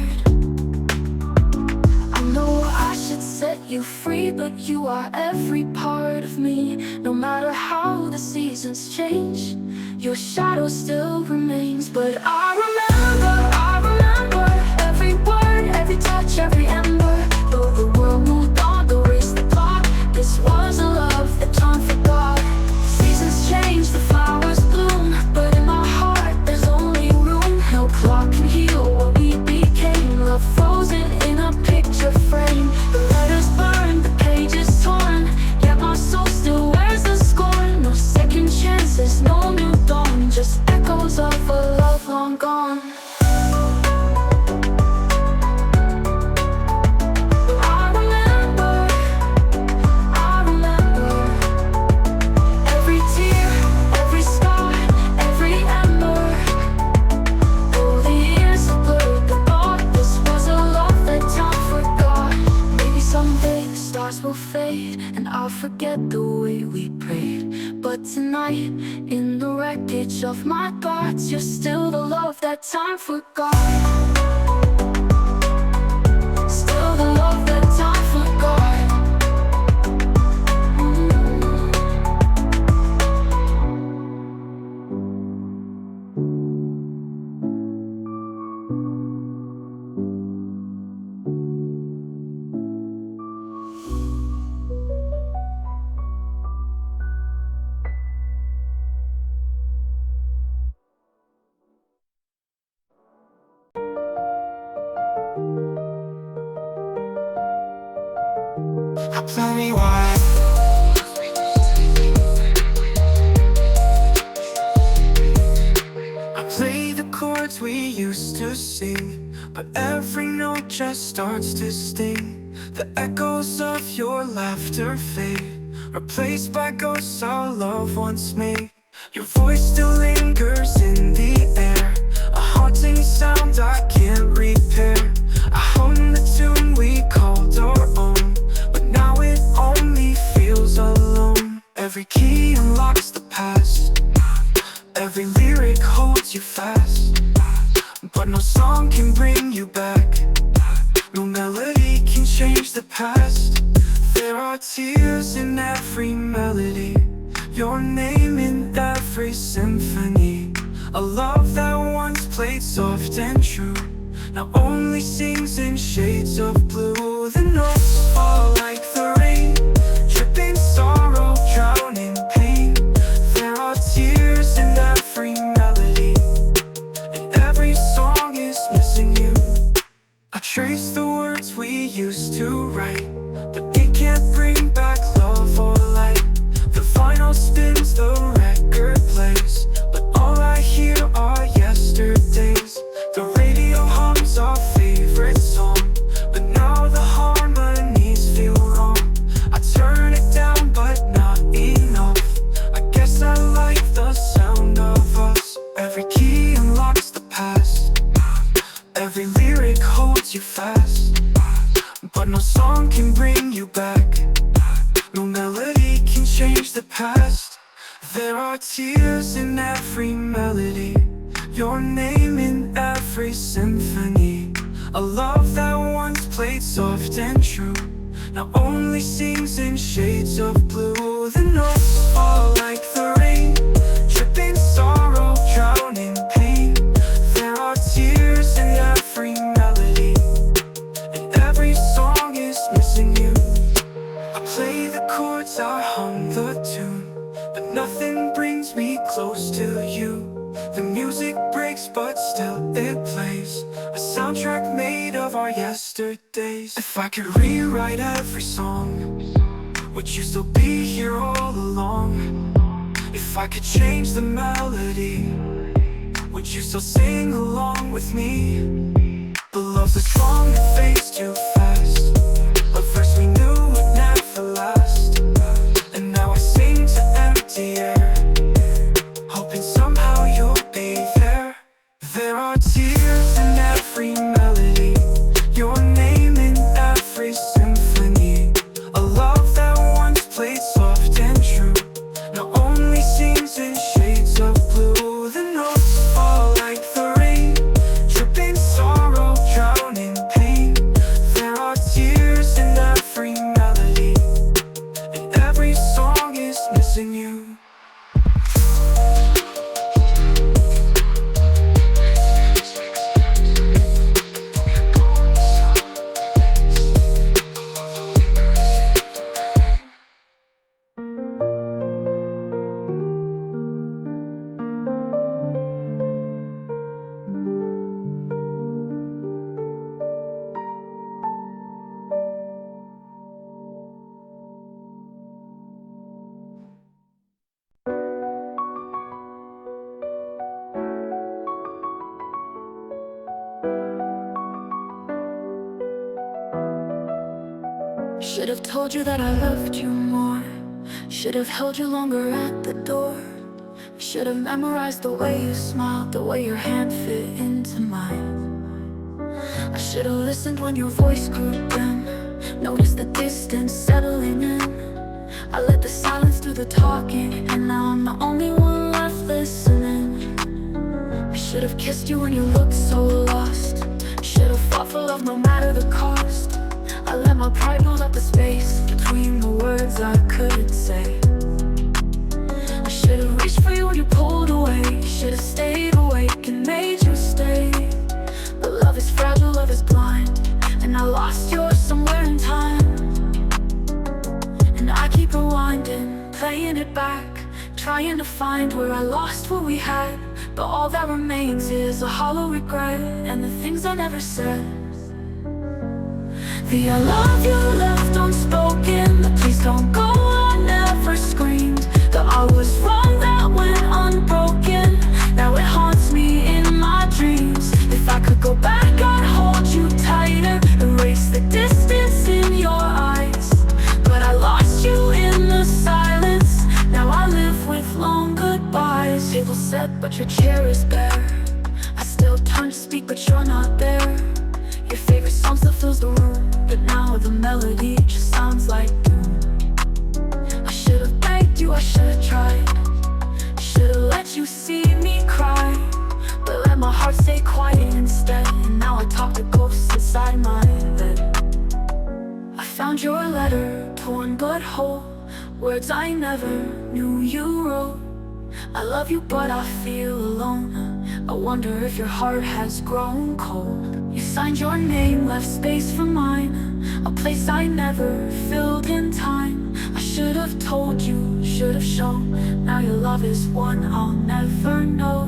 I know I should set you free, but you are every part of me. No matter how the seasons change, your shadow still remains. But I remember every word, every touch, every ember. Though the world moved on, erased the plot, this was a love that time forgot. Seasons change, the flowers bloom, but in my heart there's only room. No clock can heal what we became, love frozen in a picture frame. The letters burned, the pages torn, yet my soul still wears the scorn. No second chances, no new dawn, just echoes of a love long gone. I remember every tear, every scar, every ember. Though the years have blurred the thought, this was a love that time forgot. Maybe someday the stars will fade and I'll forget the way we prayed. But tonight, in the wreckage of my thoughts, you're still the love that time forgot. Still the love that time forgot. Plenty wide. I play the chords we used to sing, but every note just starts to sting. The echoes of your laughter fade, replaced by ghosts our love once made. Your voice still lingers in the air, a haunting sound I can't repair. I hum the tune we called our own, but now it only feels alone. Every key unlocks the past, every lyric holds you fast, but no song can bring you back, no melody can change the past. There are tears in every melody, your name in every symphony. A love that once played soft and true now only sings in shades of blue. The notes fall like the rain, dripping sorrow, drowning pain. There are tears in every melody, and every song is missing you. I trace the words we used to write, but it can't bring back love or light. The vinyl spins, the record plays, but all I hear are yesterdays. The radio hums our favorite song, but now the harmonies feel wrong. No melody can change the past. There are tears in every melody, your name in every symphony. A love that once played soft and true now only sings in shades of blue. The notes fall like the rain, dripping sorrow, drowning pain. There are tears in every melody, and every song is missing you. I play the chords, I hum the tune, but nothing brings me close to you. The music breaks, but still it plays, a soundtrack made of our yesterdays. If I could rewrite every song, would you still be here all along? If I could change the melody, would you still sing along with me? The love's so strong, it fades too fast. But first we knew would never last, and now I sing to empty air, hoping somehow you'll be there. There are tears in every melody, your name in every symphony. A love that once played soft and true now only sings in shades of blue. The notes fall like the rain, dripping sorrow, drowning pain. There are tears in every melody, and every song is missing you. Should have told you that I loved you more. Should have held you longer at the door. Should have memorized the way you smiled, the way your hand fit into mine. I should have listened when your voice grew dim, noticed the distance settling in. I let the silence do the talking, and now I'm the only one left listening. I should have kissed you when you looked so lost. Should have fought for love no matter the cost. I let my pride build up the space between the words I couldn't say. I should have reached for you when you pulled away. Should have stayed awake and made you stay. But love is fragile, love is blind, and I lost yours somewhere in time. And I keep rewinding, playing it back, trying to find where I lost what we had. But all that remains is a hollow regret, and the things I never said. The I love you left unspoken, the please don't go I never screamed. The I was wrong that went unbroken, now it haunts me in my dreams. If I could go back I'd hold you tighter, erase the distance in your eyes. But I lost you in the silence, now I live with long goodbyes. Table set but your chair is bare, I still turn to speak but you're not there. Your favorite song still fills the room, but now the melody just sounds like doom. I should've begged you, I should've tried, should've let you see me cry, but let my heart stay quiet instead. And now I talk to ghosts inside my head. I found your letter, torn but whole, words I never knew you wrote. I love you but I feel alone, I wonder if your heart has grown cold. You signed your name, left space for mine, a place I never filled in time. I should have told you, should have shown, now your love is one I'll never know.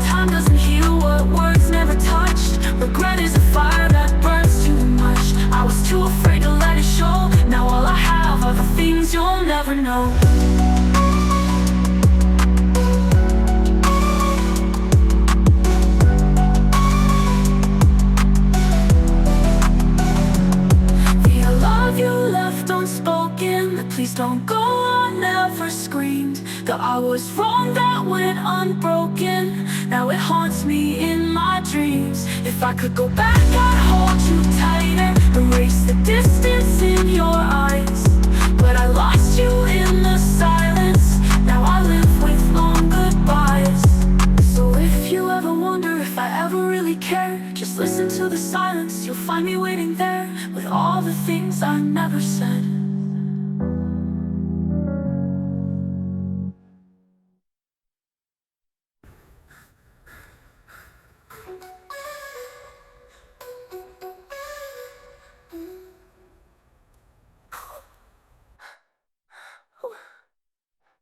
Time doesn't heal what words never touched. Regret is a fire that burns too much. I was too afraid to let it show, now all I have are the things you'll never know. Unspoken, the please don't go I never screamed. The I was wrong that went unbroken, now it haunts me in my dreams. If I could go back I'd hold you tighter, erase the distance in things I never said.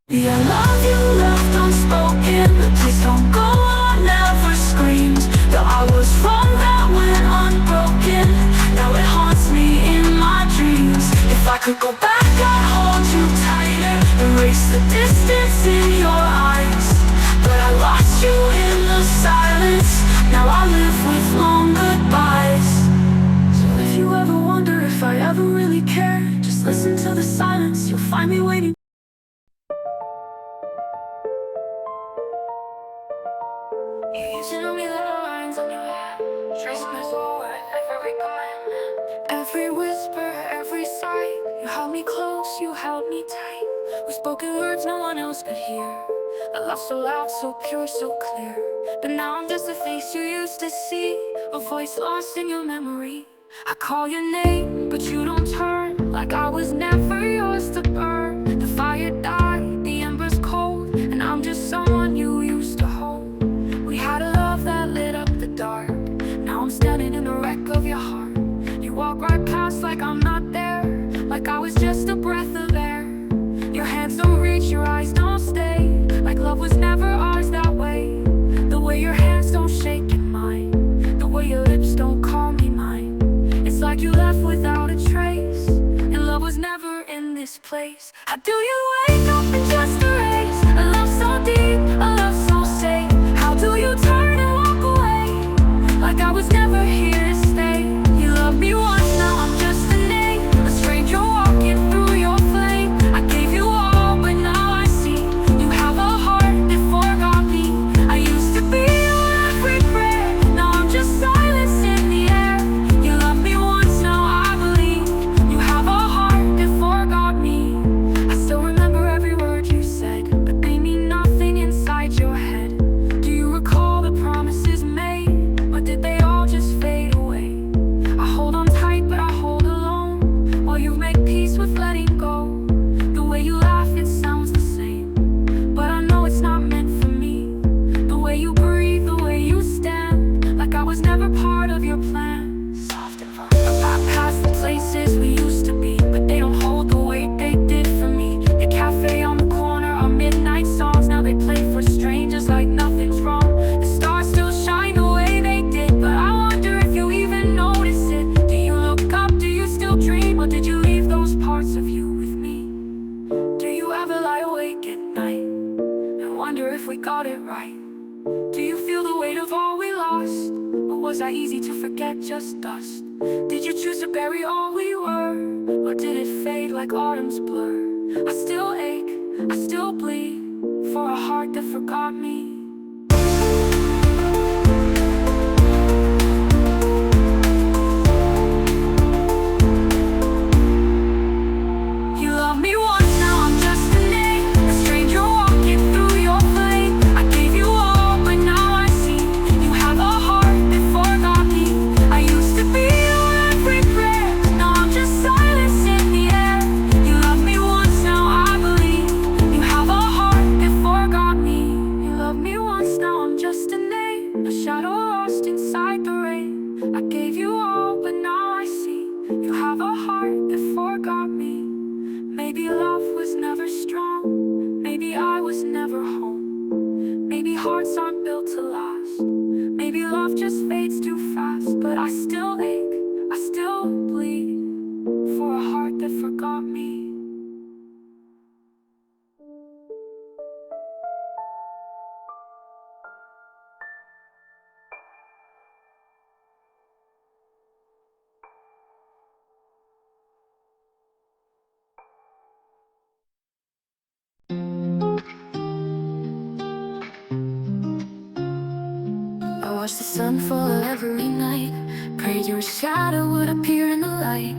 The I love you left unspoken. Please don't go on, never screamed that I was wrong, that went unbroken. Now it haunts me in my dreams. If I could go back, I'd hold you tighter, erase the distance in your eyes. But I lost you in the silence. Now I live with long goodbyes. So if you ever wonder if I ever really care, just listen to the silence. You'll find me waiting. You tell me the lines on your head, tracing my soul with every commandment, every whisper, every sigh. You held me close, you held me tight. We spoken words no one else could hear. A love so loud, so pure, so clear. But now I'm just a face you used to see, a voice lost in your memory. I call your name, but you don't turn, like I was never yours to burn. The fire died, the embers cold, and I'm just someone you used to hold. We had a love that lit up the dark. Now I'm standing in the wreck of your heart. You walk right past like I'm not there, like I was just a breath of air. Your hands don't reach, your eyes don't stay, like love was never ours that way. The way your hands don't shake in mine, the way your lips don't call me mine. It's like you left without a trace, and love was never in this place. How do you wake up and just erase a love so deep, a love so safe? How do you turn and walk away, like I was never here to stay? You loved me once, now I'm just a name, a stranger walking through your flame. I gave you all, but now I see you have a heart that forgot me. I used to be your every prayer, now I'm just silence in the air. You loved me once, now I believe you have a heart that forgot me. I still remember every word you said, but they mean nothing inside your head. Do you recall the promises made, or did they all just fade away? I hold on tight, but I hold alone, while you make peace with letting go. The way you laugh, it sounds the same, but I know it's not meant for me. The way you breathe, the way you stand, like I was never part of your plan. Soft and fun. I pass the places we used to be, but they don't hold the weight they did for me. Your cafe on the corner, our midnight songs, now they play for strangers like nothing's wrong. The stars still shine the way they did, but I wonder if you even notice it. Do you look up, do you still dream, or did you leave those parts of you with me? Do you ever lie awake at night and wonder if we got it right? Do you feel the weight of all we lost, or was I easy to forget, just dust? Did you choose to bury all we were, or did it fade like autumn's blur? I still ache, I still bleed for a heart that forgot me. You love me once, now I'm just a name, a stranger walking through your flame. I gave you all, but now I see you have a heart that forgot me. I used to be your every prayer, now I'm just silence in the air. You love me once, now I believe you have a heart that forgot me. You love me once, now I'm just a name, a shadow lost inside the rain. I gave you all, but now I see you have a heart that forgot me. Maybe love was never strong, maybe I was never home. Maybe hearts aren't built to last, maybe love just fades too fast. But I still ache, I still bleed for a heart that forgot me. I watched the sun fall every night, prayed your shadow would appear in the light.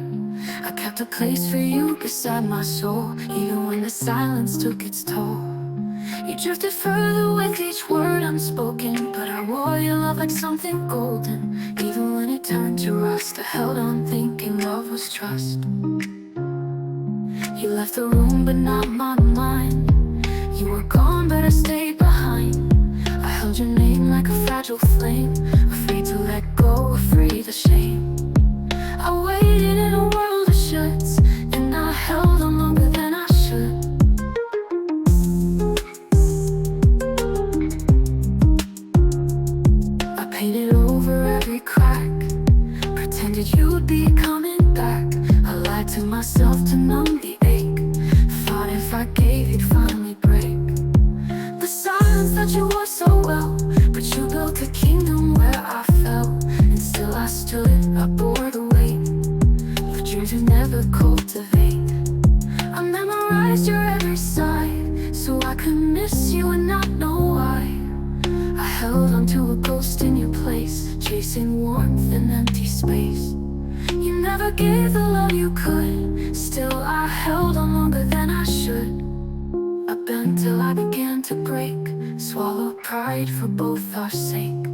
I kept a place for you beside my soul, even when the silence took its toll. You drifted further with each word unspoken, but I wore your love like something golden. Even when it turned to rust, I held on thinking love was trust. You left the room but not my mind. You were gone but I stayed behind. I held your name like a fragile flame, afraid to let go, afraid of shame. I waited in a world of shuts, and I held on longer than I should. I painted over every crack, pretended you'd be coming back. I lied to myself to numb the ache, thought if I gave you'd finally break. The silence that you wore so well, but you built a kingdom where I fell. And still I stood, I bore the weight of dreams you never cultivate. I memorized your every side, so I could miss you and not know why. I held onto a ghost in your place, chasing warmth in empty space. You never gave the love you could, still I held on longer than I should. I bent till I began to break, swallowed pride for both our sake.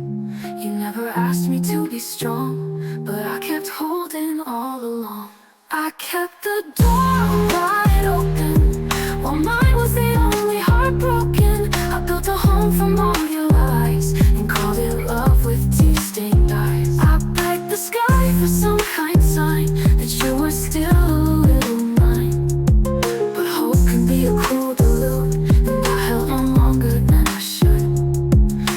You never asked me to be strong, but I kept holding all along. I kept the door wide open, while mine was the only heart broken. I built a home from all your lies, and called it love with tear-stained eyes. I begged the sky for some kind sign that you were still a little mine. But hope can be a cruel delude, and I held on longer than I should.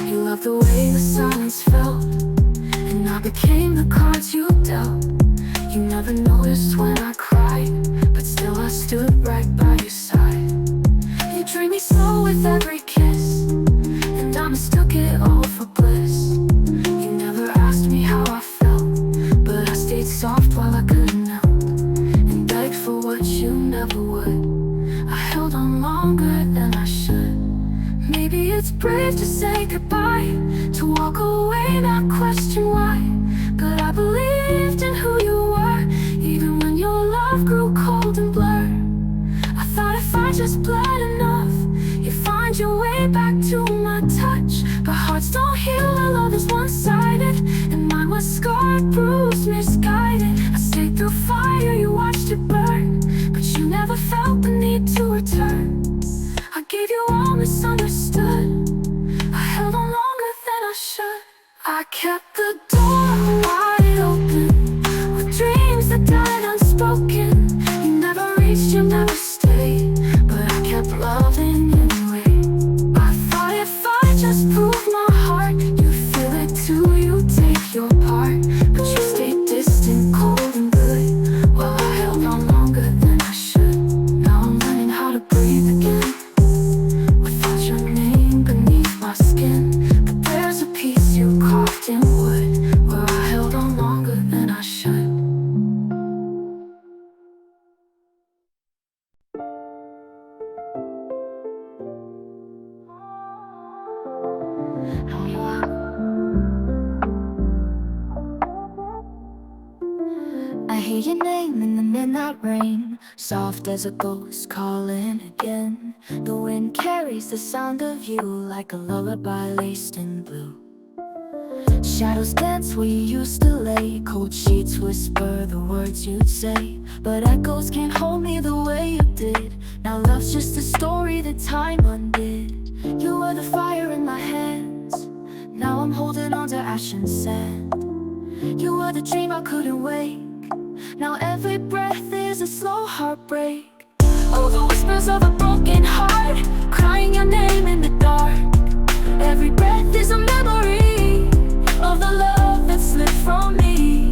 You loved the way the silence felt, and I became the cards you dealt. You never noticed when I cried, but still I stood right by your side. You dreamed me slow with every kiss, and I mistook it all for bliss. You never asked me how I felt, but I stayed soft while I couldn't help, and begged for what you never would. I held on longer than I should. Maybe it's brave to say goodbye, to walk away, not question why. But I believed in who you were, even when your love grew cold and blurred. I thought if I just bled enough, you'd find your way back to my touch. But hearts don't heal, our love is one-sided, and mine was scarred, bruised, misguided. I stayed through fire, you watched it burn, but you never felt the need to return. I gave you all misunderstood, I held on longer than I should. I kept the door wide open, with dreams that died unspoken. You never reached, you never stayed, but I kept loving anyway. I thought if I just proved my heart, you'd feel it too, you'd take your part. But you stayed distant, cold and good, while I held on longer than I should. Now I'm learning how to breathe again, without your name beneath my skin. But there's a piece you carved in wood, where I held on longer than I should. I hear your name in the midnight rain, soft as a ghost calling again. The wind carries the sound of you like a lullaby laced in blue. Shadows dance where you used to lay, cold sheets whisper the words you'd say. But echoes can't hold me the way you did. Now love's just a story that time undid. You were the fire in my hands, now I'm holding on to ash and sand. You were the dream I couldn't wake, now every breath is a slow heartbreak. Oh, the whispers of a broken heart, crying your name in the dark. Every breath is a memory of the love that slipped from me.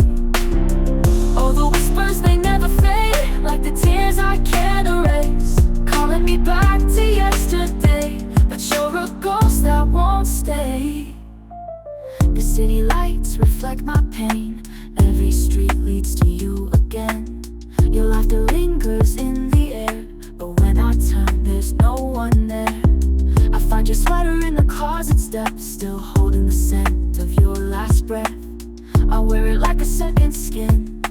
Oh, the whispers, they never fade, like the tears I can't erase, calling me back to yesterday. But you're a ghost that won't stay. The city lights reflect my pain, every street leads to you again. Your laughter lingers in the air, but when I turn there's no one there. I find your sweater in the closet steps, still holding the scent of your last breath. I wear it like a second skin,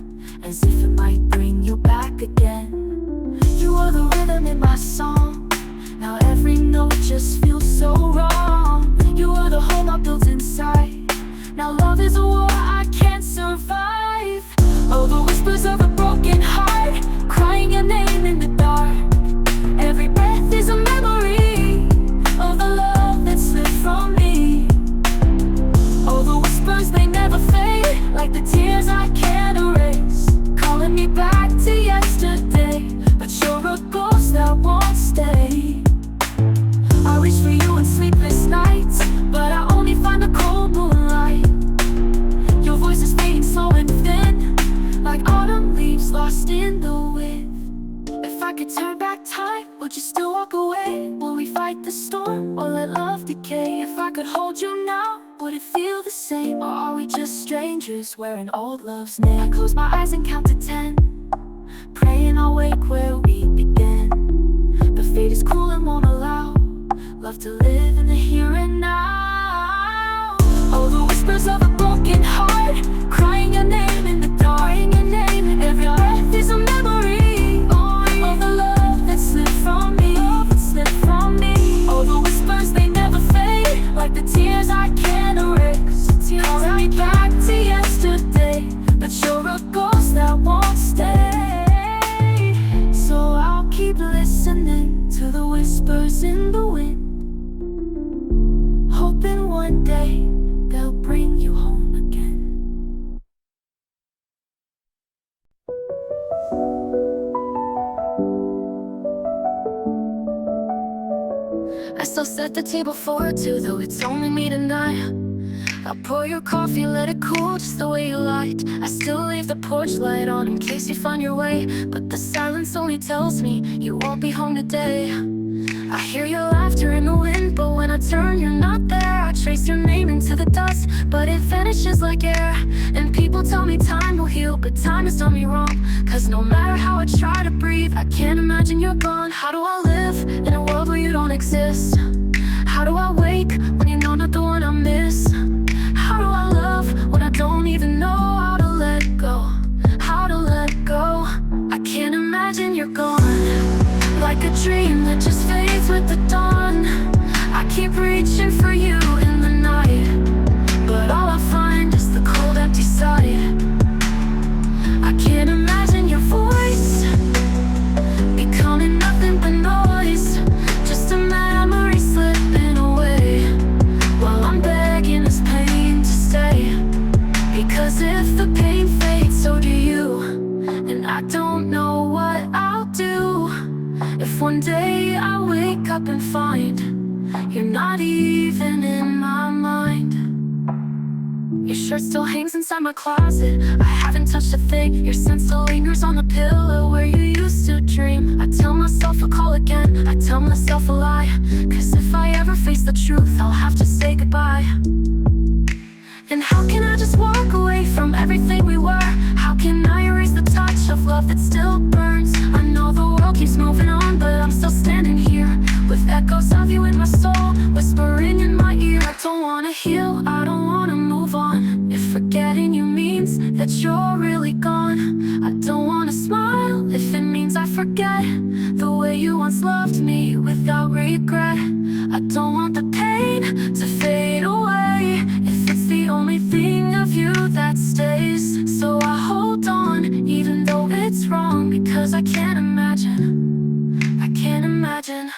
as if it might bring you back again. You are the rhythm in my song, now every note just just feels so wrong. You were the home I built inside. Now love is a war I can't survive. Oh, the whispers of a broken heart, crying your name in the dark. Every breath is a memory of the love that slipped from me. Oh, the whispers, they never fade, like the tears I can't erase, calling me back to yesterday. But you're a ghost that won't stay. I reach for you in sleepless nights, but I only find the cold moonlight. Your voice is fading slow and thin, like autumn leaves lost in the wind. If I could turn back time, would you still walk away? Will we fight the storm or let love decay? If I could hold you now, would it feel the same? Or are we just strangers wearing old love's name? I close my eyes and count to 10, praying I'll wake where we began. The fate is cruel and won't allow love to live in the here and now. Oh, the whispers of a broken heart, crying your name in the dark. Your name, every breath is a memory of the love that slipped from me. Oh, the whispers, they never fade, like the tears I can't erase, calling me back to yesterday. But you're a ghost that won't stay. So I'll keep listening to the whispers in the wind, hoping one day they'll bring you home again. I still set the table for two, though it's only me tonight. I'll pour your coffee, let it cool just the way you liked. I still leave the porch light on in case you find your way, but the silence only tells me you won't be home today. I hear your laughter in the wind, but when I turn, you're not there. I trace your name into the dust, but it vanishes like air. And people tell me time will heal, but time has done me wrong. Cause no matter how I try to breathe, I can't imagine you're gone. How do I live in a world where you don't exist? How do I wake when you're not the one I miss? How do I love when I don't even know how to let go? How to let go? I can't imagine you're gone, like a dream that just fades with the dawn. I keep reaching for you in the night, but all I find is the cold empty side. I can't imagine your voice becoming nothing but noise, just a memory slipping away while I'm begging this pain to stay. Because if the pain fades, so do you. And I don't know what I'll do if one day I wake up and find you're not even in my mind. Your shirt still hangs inside my closet, I haven't touched a thing. Your scent still lingers on the pillow where you used to dream. I tell myself I'll call again, I tell myself a lie, cause if I ever face the truth, I'll have to say goodbye. And how can I just walk away from everything we were? How can I erase the touch of love that still burns? I know the world keeps moving on, but I'm still standing here with echoes of you in my soul, whispering in my ear. I don't wanna heal, I don't wanna move on, if forgetting you means that you're really gone. I don't wanna smile if it means I forget the way you once loved me without regret. I don't want the pain to fade away if it's the only thing of you that stays. So I hold on even though it's wrong, because I can't imagine, I can't imagine.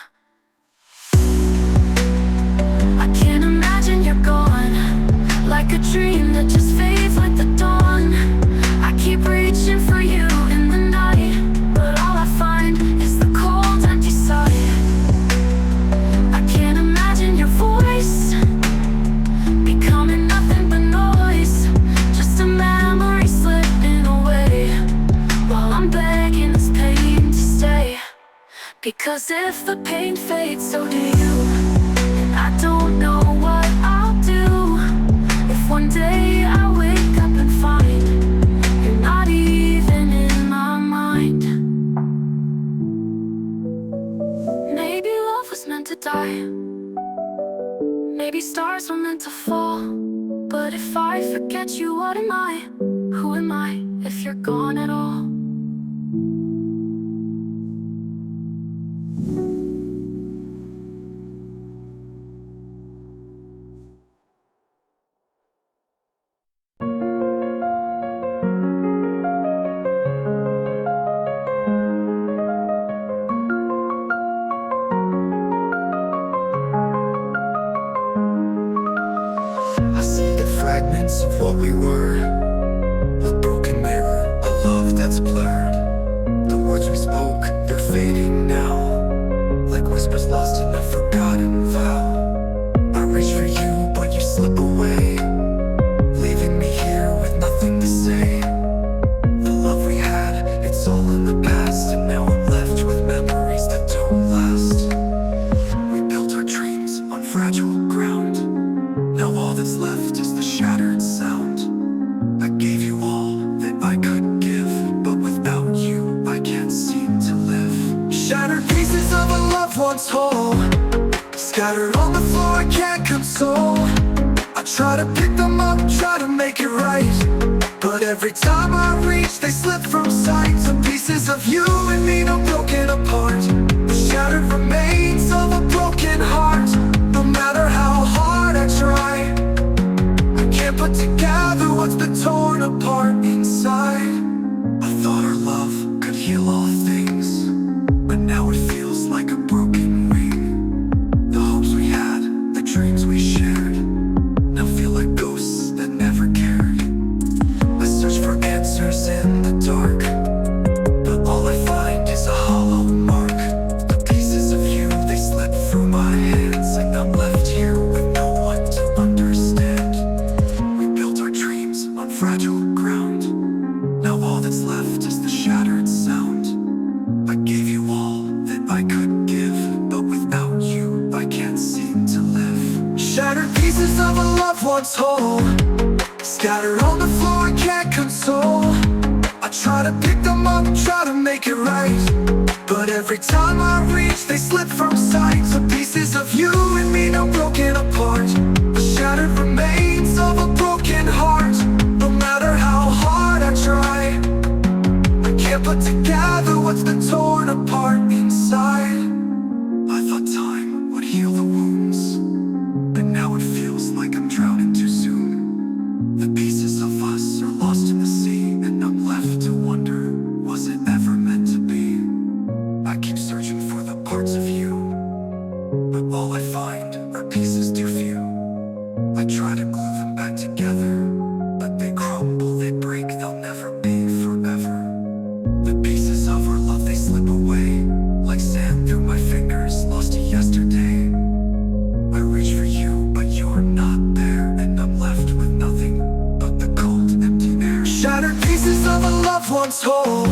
I can't imagine you're gone, like a dream that just fades with the dawn. I keep reaching for you in the night, but all I find is the cold empty side. I can't imagine your voice becoming nothing but noise, just a memory slipping away while I'm begging this pain to stay. Because if the pain fades, so do you. And I don't know what I'll do if one day I wake up and find you're not even in my mind. Maybe love was meant to die, maybe stars were meant to fall. But if I forget you, what am I? Who am I if you're gone at all? remains of what we were. A broken mirror, a love that's blurred. The words we spoke, they're fading now, like whispers lost in a forgotten vow. I reach for you, but you slip away, leaving me here with nothing to say. The love we had, it's all in the past, and now I'm left with memories that don't last. We built our dreams on fragile ground. Now all that's left is the shattered sound. I gave you all that I could give, but without you I can't seem to live. Shattered pieces of a loved one's whole, scattered on the floor, I can't console. I try to pick them up, try to make it right, but every time I reach, they slip from sight. Some pieces of you and me now broken apart, the shattered remains of a broken heart. No matter how hard I try, I can't put together what's been torn apart inside. I thought our love could heal all things, but now it feels like a broken wing. The hopes we had, the dreams we shared, now feel like ghosts that never cared. I search for answers in the dark, but all I find is a hollow mark. The pieces of you, they slip through my hands, and I'm left here with no one to understand. We built our dreams on fragile ground. Now all that's left is the shattered sound. I gave you all that I could give, but without you I can't seem to live. Shattered pieces of a loved one's whole, scattered on the floor, I can't console. I try to pick them up, try to make it right, but every time I reach, they slip from sight. Some pieces of you and me now broken apart, the shattered remains of a broken heart. No matter how hard I try, I can't put together what's been torn apart inside. I thought time would heal the wounds, but now it feels like I'm drowning too soon. The pieces of us are lost in the sea, and I'm left to wonder, was it ever meant to be? I keep searching for the parts of you, but all I find are pieces too few. I try to glue them back together, but they crumble, they break, they'll never be forever. The pieces of our love, they slip away, like sand through my fingers, lost to yesterday. I reach for you, but you're not there, and I'm left with nothing but the cold, empty air. Shattered pieces of a loved one's whole,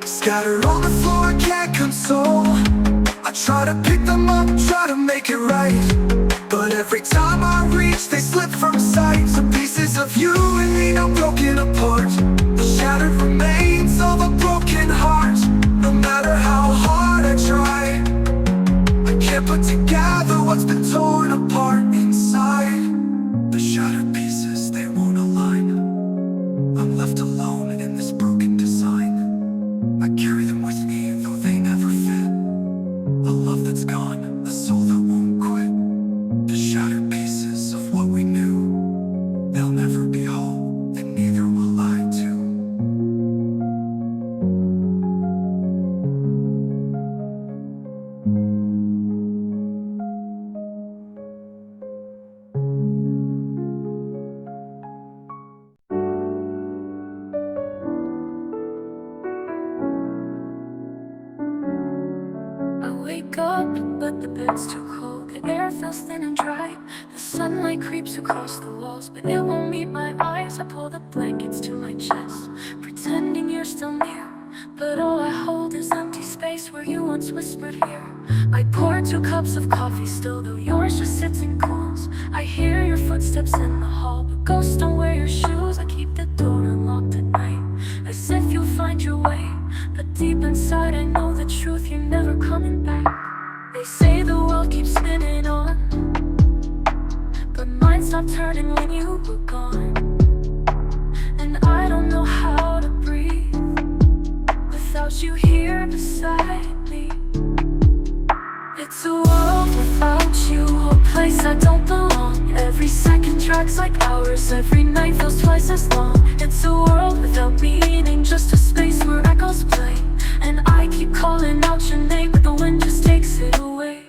scattered on the floor, I can't console. I try to pick them up, try to make it right, but every time I reach, they slip from sight. Some pieces of you and me now broken apart, the shattered remains of a broken heart. No matter how hard I try, I can't put together what's been torn apart inside. The shattered pieces, they won't align. I'm left alone in this broken design. I carry them with me, though they never fit. A love that's gone, a soul that won't quit. The shattered pieces of what we knew, they'll never be whole, and neither will I too. I wake up, but the bed's too cold. The air feels thin and dry. The sunlight creeps across the walls, but it won't meet my eyes. I pull the blankets to my chest, pretending you're still near, but all I hold is empty space where you once whispered here. I pour 2 cups of coffee still, though yours just sits and cools. I hear your footsteps in the hall, but ghosts don't wear your shoes. I keep the door unlocked at night, as if you'll find your way, but deep inside I know the truth, you're never coming back. They say the world keeps spinning on, but mine stopped turning when you were gone. And I don't know how to breathe without you here beside me. It's a world without you, a place I don't belong. Every second drags like hours, every night feels twice as long. It's a world without meaning, just a space where echoes play. And I keep calling out your name, but the wind just takes it away.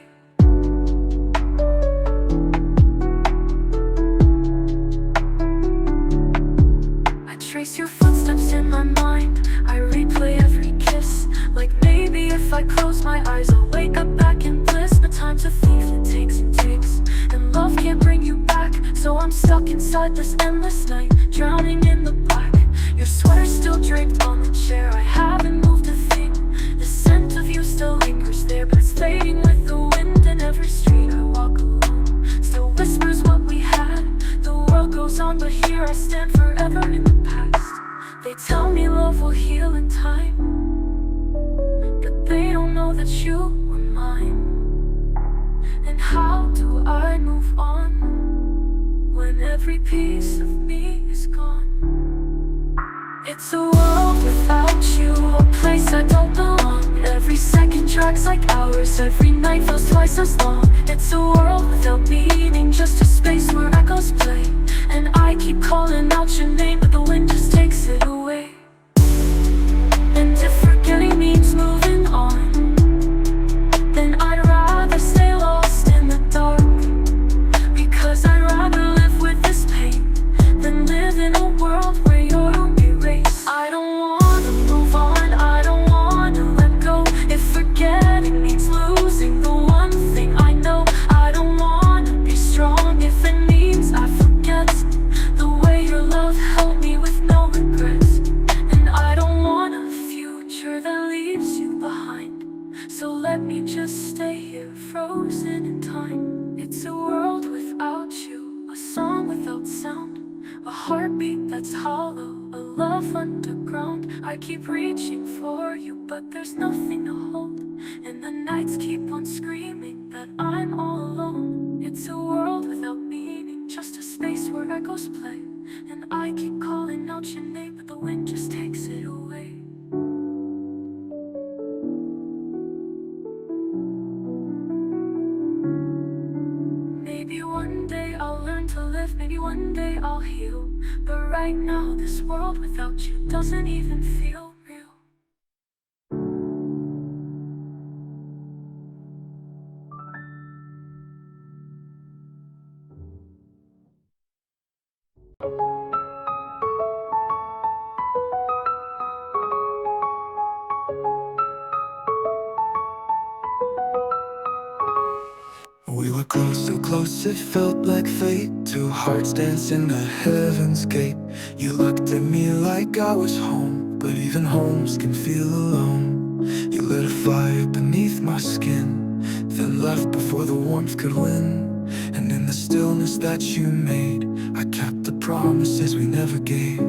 I close my eyes, I'll wake up back in bliss. But time's a thief, it takes and takes, and love can't bring you back. So I'm stuck inside this endless night, drowning in the black. Your sweater's still draped on the chair, I haven't moved a thing. The scent of you still lingers there, but it's fading with the wind. And every street I walk alone still whispers what we had. The world goes on, but here I stand forever in the past. They tell me love will heal in time, but they don't know that you were mine. And how do I move on when every piece of me is gone? It's a world without you, a place I don't belong. Every second tracks like hours, every night feels twice as long. It's a world without meaning, just a space where echoes play. And I keep calling out your name, but the wind just takes it away. And if forgetting means moving on, then I'd rather stay lost in the dark. Because I'd rather live with this pain than live in a world where you're erased. I don't wanna move on, I don't wanna let go. If forgetting means losing the one thing I know, I don't wanna be strong if it means I forget the way your love held me with no regrets. And I don't want a future that leaves you behind, so let me just stay here frozen in time. It's a world without you, a song without sound, a heartbeat that's hollow, a love underground. I keep reaching for you, but there's nothing to hold, and the nights keep on screaming that I'm all alone. It's a world without meaning, just a space where echoes play. And I keep calling out your name, but the wind just takes it away. Maybe one day I'll learn to live, maybe one day I'll heal. But right now, this world without you doesn't even feel real. We were close, so close it felt like fate. Two hearts dancing at heaven's gate. You looked at me like I was home, but even homes can feel alone. You lit a fire beneath my skin, then left before the warmth could win. And in the stillness that you made, I kept the promises we never gave.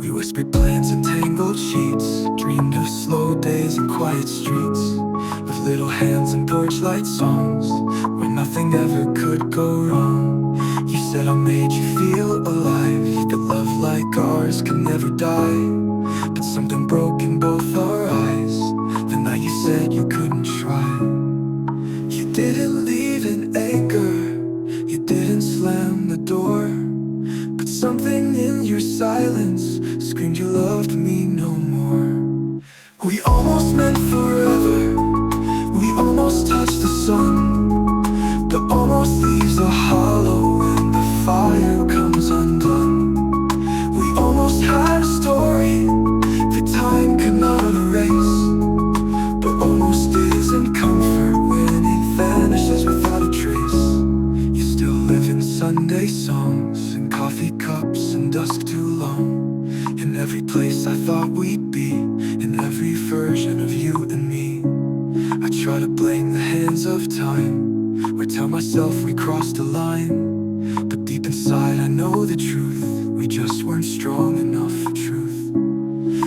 We whispered plans and tangled sheets, dreamed of slow days and quiet streets, with little hands and porch light songs, where nothing ever could go wrong. You said I made you feel alive, that love like ours could never die. But something broke in both our eyes the night you said you couldn't try. You didn't leave in anger, you didn't slam the door, but something in your silence screamed you loved me no more. We almost meant forever, we almost touched the sun, but almost leaves a hollow when the fire comes undone. We almost had a story that time could not erase, but almost isn't comfort when it vanishes without a trace. You still live in Sunday songs and coffee cups and dusk too long, in every place I thought we'd be, in every version of you and me. I try to blame the hands of time, or tell myself we crossed a line, but deep inside I know the truth, we just weren't strong enough for truth.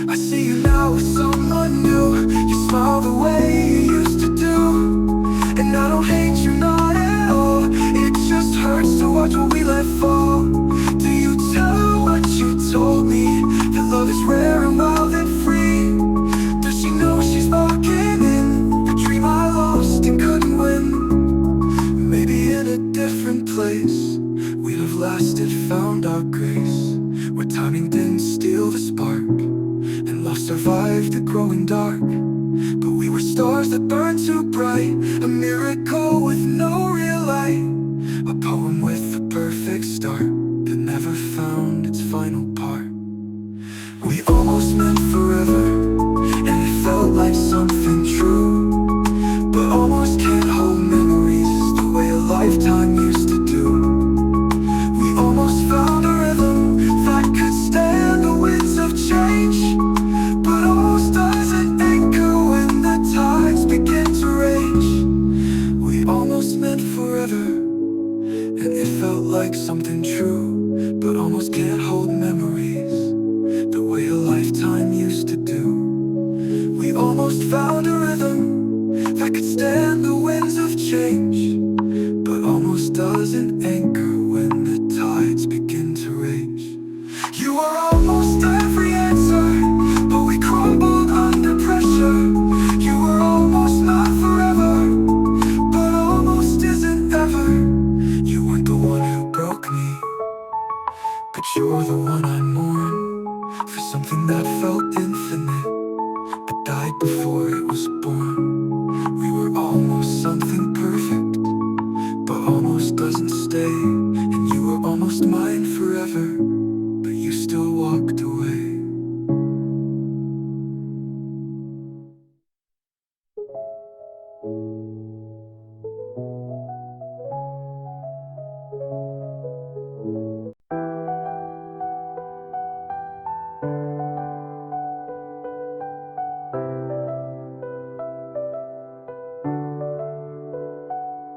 I see you now with someone new, you smile the way you used to do, and I don't hate you, not at all. It just hurts to watch what we let fall. Do you tell her what you told me, that love is rare and wild and free? Does she know she's walking in the dream I lost and couldn't win? Maybe in a different place we'd have lasted, found our grace, where timing didn't steal the spark and love survived the growing dark. But we were stars that burned too bright, a miracle with no real light, a poem with a perfect start that never found its final part. We almost meant forever, and it felt like something true, before it was born. We were almost something perfect, but almost doesn't stay. And you were almost mine forever, but you still walked away.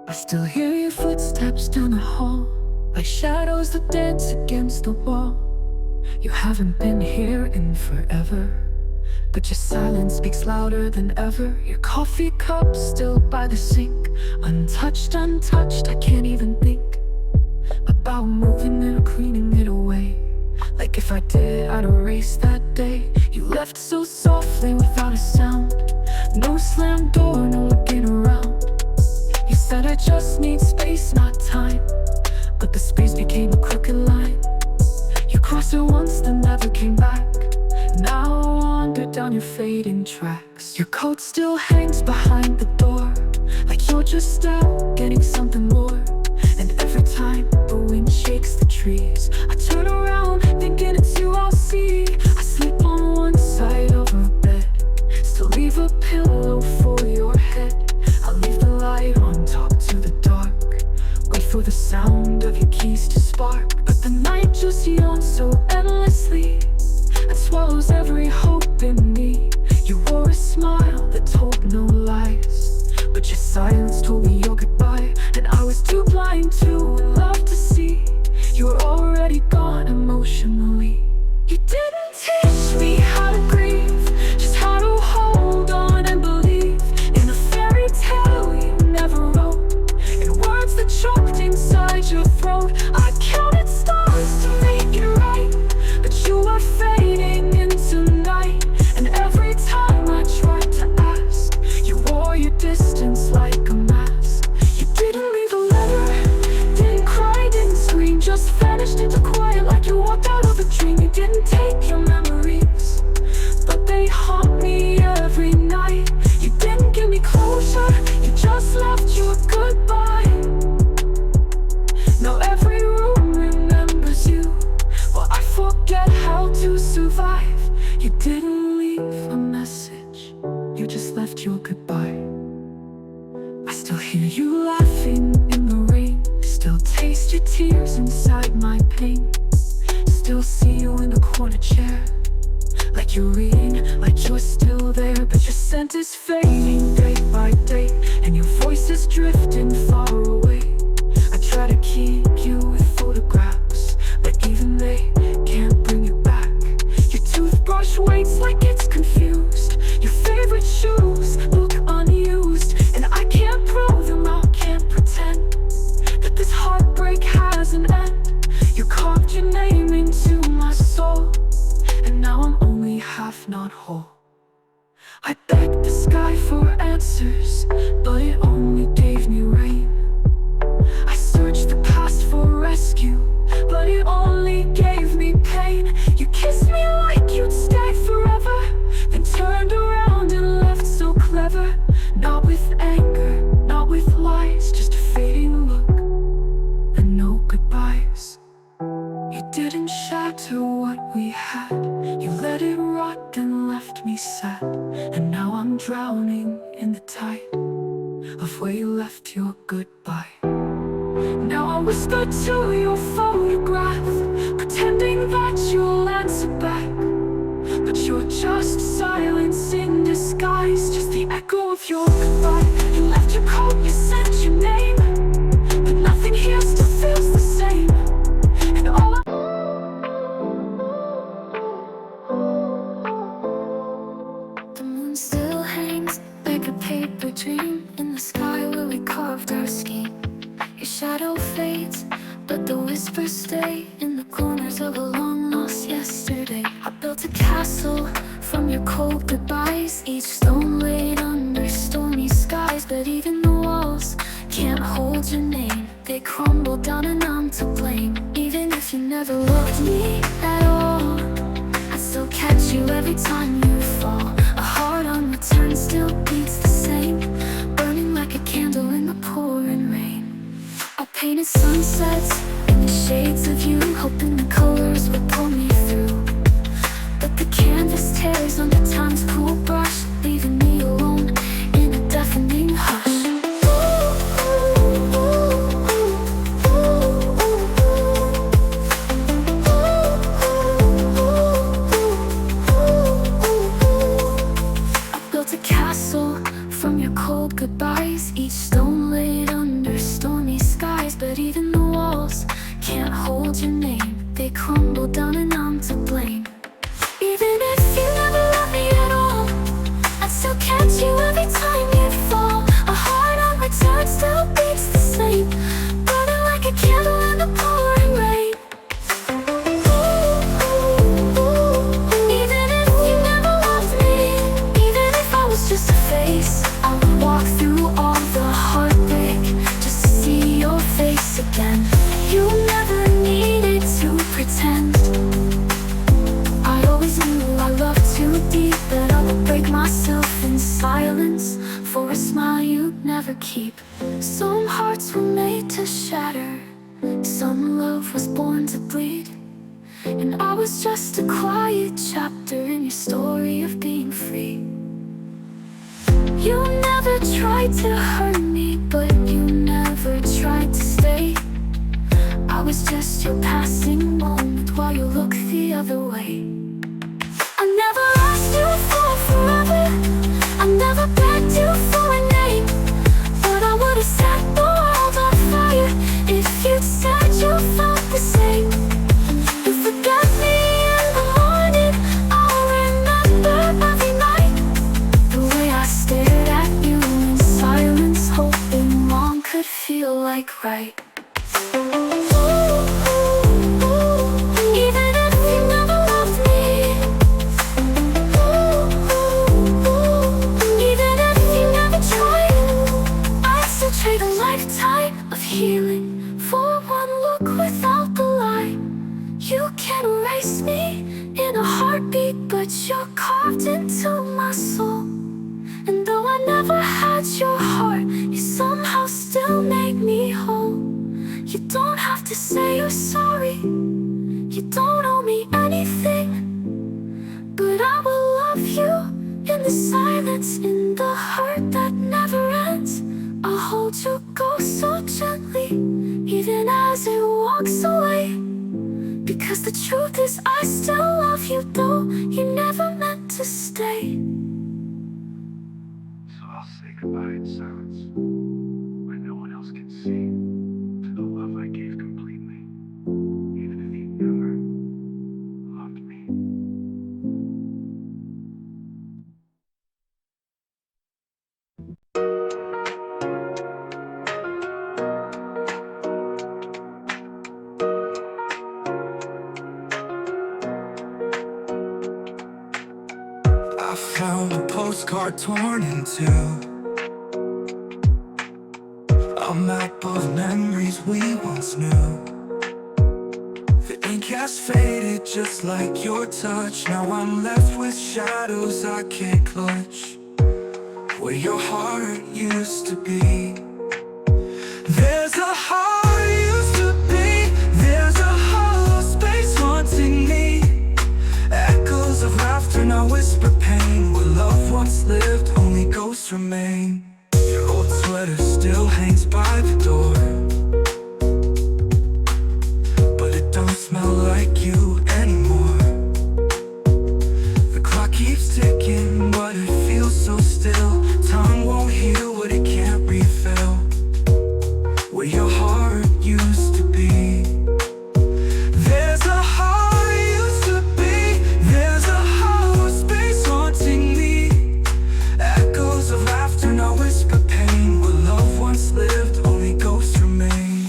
I still hear your footsteps down the hall, like shadows that dance against the wall. You haven't been here in forever, but your silence speaks louder than ever. Your coffee cup still by the sink, untouched, untouched. I can't even think about moving it or cleaning it away. Like if I did, I'd erase that day. You left so softly without a sound, no slam door, no looking around. You said I just need space, not time, but the space became a crooked line. You crossed it once, then never came back. Now I wander down your fading tracks. Your coat still hangs behind the door, like you're just out getting something more. And every time the wind shakes the trees, I turn around thinking it's you I'll see. I sleep on one side of a bed, still leave a pillow for your head. I'll leave the light on, talk to the dark, wait for the sound of your keys to spark. But the night just yawns so endlessly and swallows every hope in me. You wore a smile that told no lies, but your silence told me your goodbye. And I was too blind to love to see you were already gone emotionally. You didn't teach me how to grieve, just how to hold on and believe in a fairy tale you never wrote, in words that choked inside your throat. I counted stars to make it right, but you were fading into night. And every time I tried to ask, you wore your distance like a mask. You didn't leave a letter, didn't cry, didn't scream, just vanished into quiet like you walked out of a dream. You didn't take your memories, but they haunt me every night. You didn't give me closure, you just left your goodbye. Now every room remembers you, well I forget how to survive. You didn't leave a message, you just left your goodbye. I still hear you laughing in the rain, still taste your tears inside my pain. Still see you in the corner chair, like you're reading, like you're still there. But your scent is fading day by day, and your voice is drifting far away. I try to keep you with photographs, but even they can't bring you back. Your toothbrush waits like it's confused, your favorite shoes look unused, and I can't prove them out, can't pretend that this heartbreak has an end. You carved your name into my soul, and now I'm only half, not whole. I begged the sky for answers, but it only gave me rain. I searched the past for rescue, but it only gave me pain. You kissed me like you'd stay forever, then turned around and left so clever. Not with anger, not with lies, just a fading look and no goodbyes. You didn't shatter what we had, you let it rot and left me sad. And now I'm drowning in the tide of where you left your goodbye. Now I whisper to your photograph, pretending that you'll answer back, but you're just silence in disguise, just the echo of your goodbye. You left your coat, you sent your name, but nothing here still feels the same. And all the moon still hangs like a paper dream in the sky where we carved our scheme. Your shadow fades, but the whispers stay in the corners of a long lost yesterday. I built a castle from your cold goodbyes, each stone laid under stormy skies. But even the walls can't hold your name, they crumble down and I'm to blame. Even if you never loved me at all, I still catch you every time you fall. A heart on the turnstile goodbyes, each stone laid under stormy skies. But even the walls can't hold your name, they crumble down and I'm to blame. Even if you never love me at all, I'd still catch you every time you fall. A heart on return still beats the same, burning like a candle in the pouring rain. Even if you never loved me, even if I was just a face, I would walk through all the heartbreak just to see your face again. You never needed to pretend. I always knew I loved too deep, that I would break myself in silence for a smile you'd never keep. Some hearts were made to shatter, some love was born to bleed, and I was just a quiet chapter in your story of being free. You never tried to hurt me, but you never tried to stay. I was just your passing moment while you looked the other way. I never asked you for forever, I never begged you for a name, but I would've set the world on fire if you'd said you felt the same. You forget me in the morning, I'll remember every night, the way I stared at you in silence, hoping wrong could feel like right. Healing for one look without the lie. You can erase me in a heartbeat, but you're carved into my soul. And though I never had your heart, you somehow still make me whole. You don't have to say you're sorry, you don't owe me anything, but I will love you in the silence, in the hurt that never ends. I'll hold your ghost so gently, even as it walks away, because the truth is I still love you, though you never meant to stay. So I'll say goodbye in silence, where no one else can see the love I gave completely, even if you never loved me. I found a postcard torn in two, a map of memories we once knew. The ink has faded just like your touch. Now I'm left with shadows I can't clutch, where your heart used to be. There's a heart used to be, there's a hollow space haunting me. Echoes of laughter now whisper pain, where love once lived, only ghosts remain. Your old sweater still hangs by the door, but it don't smell like you anymore. The clock keeps ticking, but it feels so still. Time won't heal what it can't refill, where your heart used to be. There's a heart used to be, there's a hollow space haunting me. Echoes of laughter now whisper pain, where love once lived, only ghosts remain.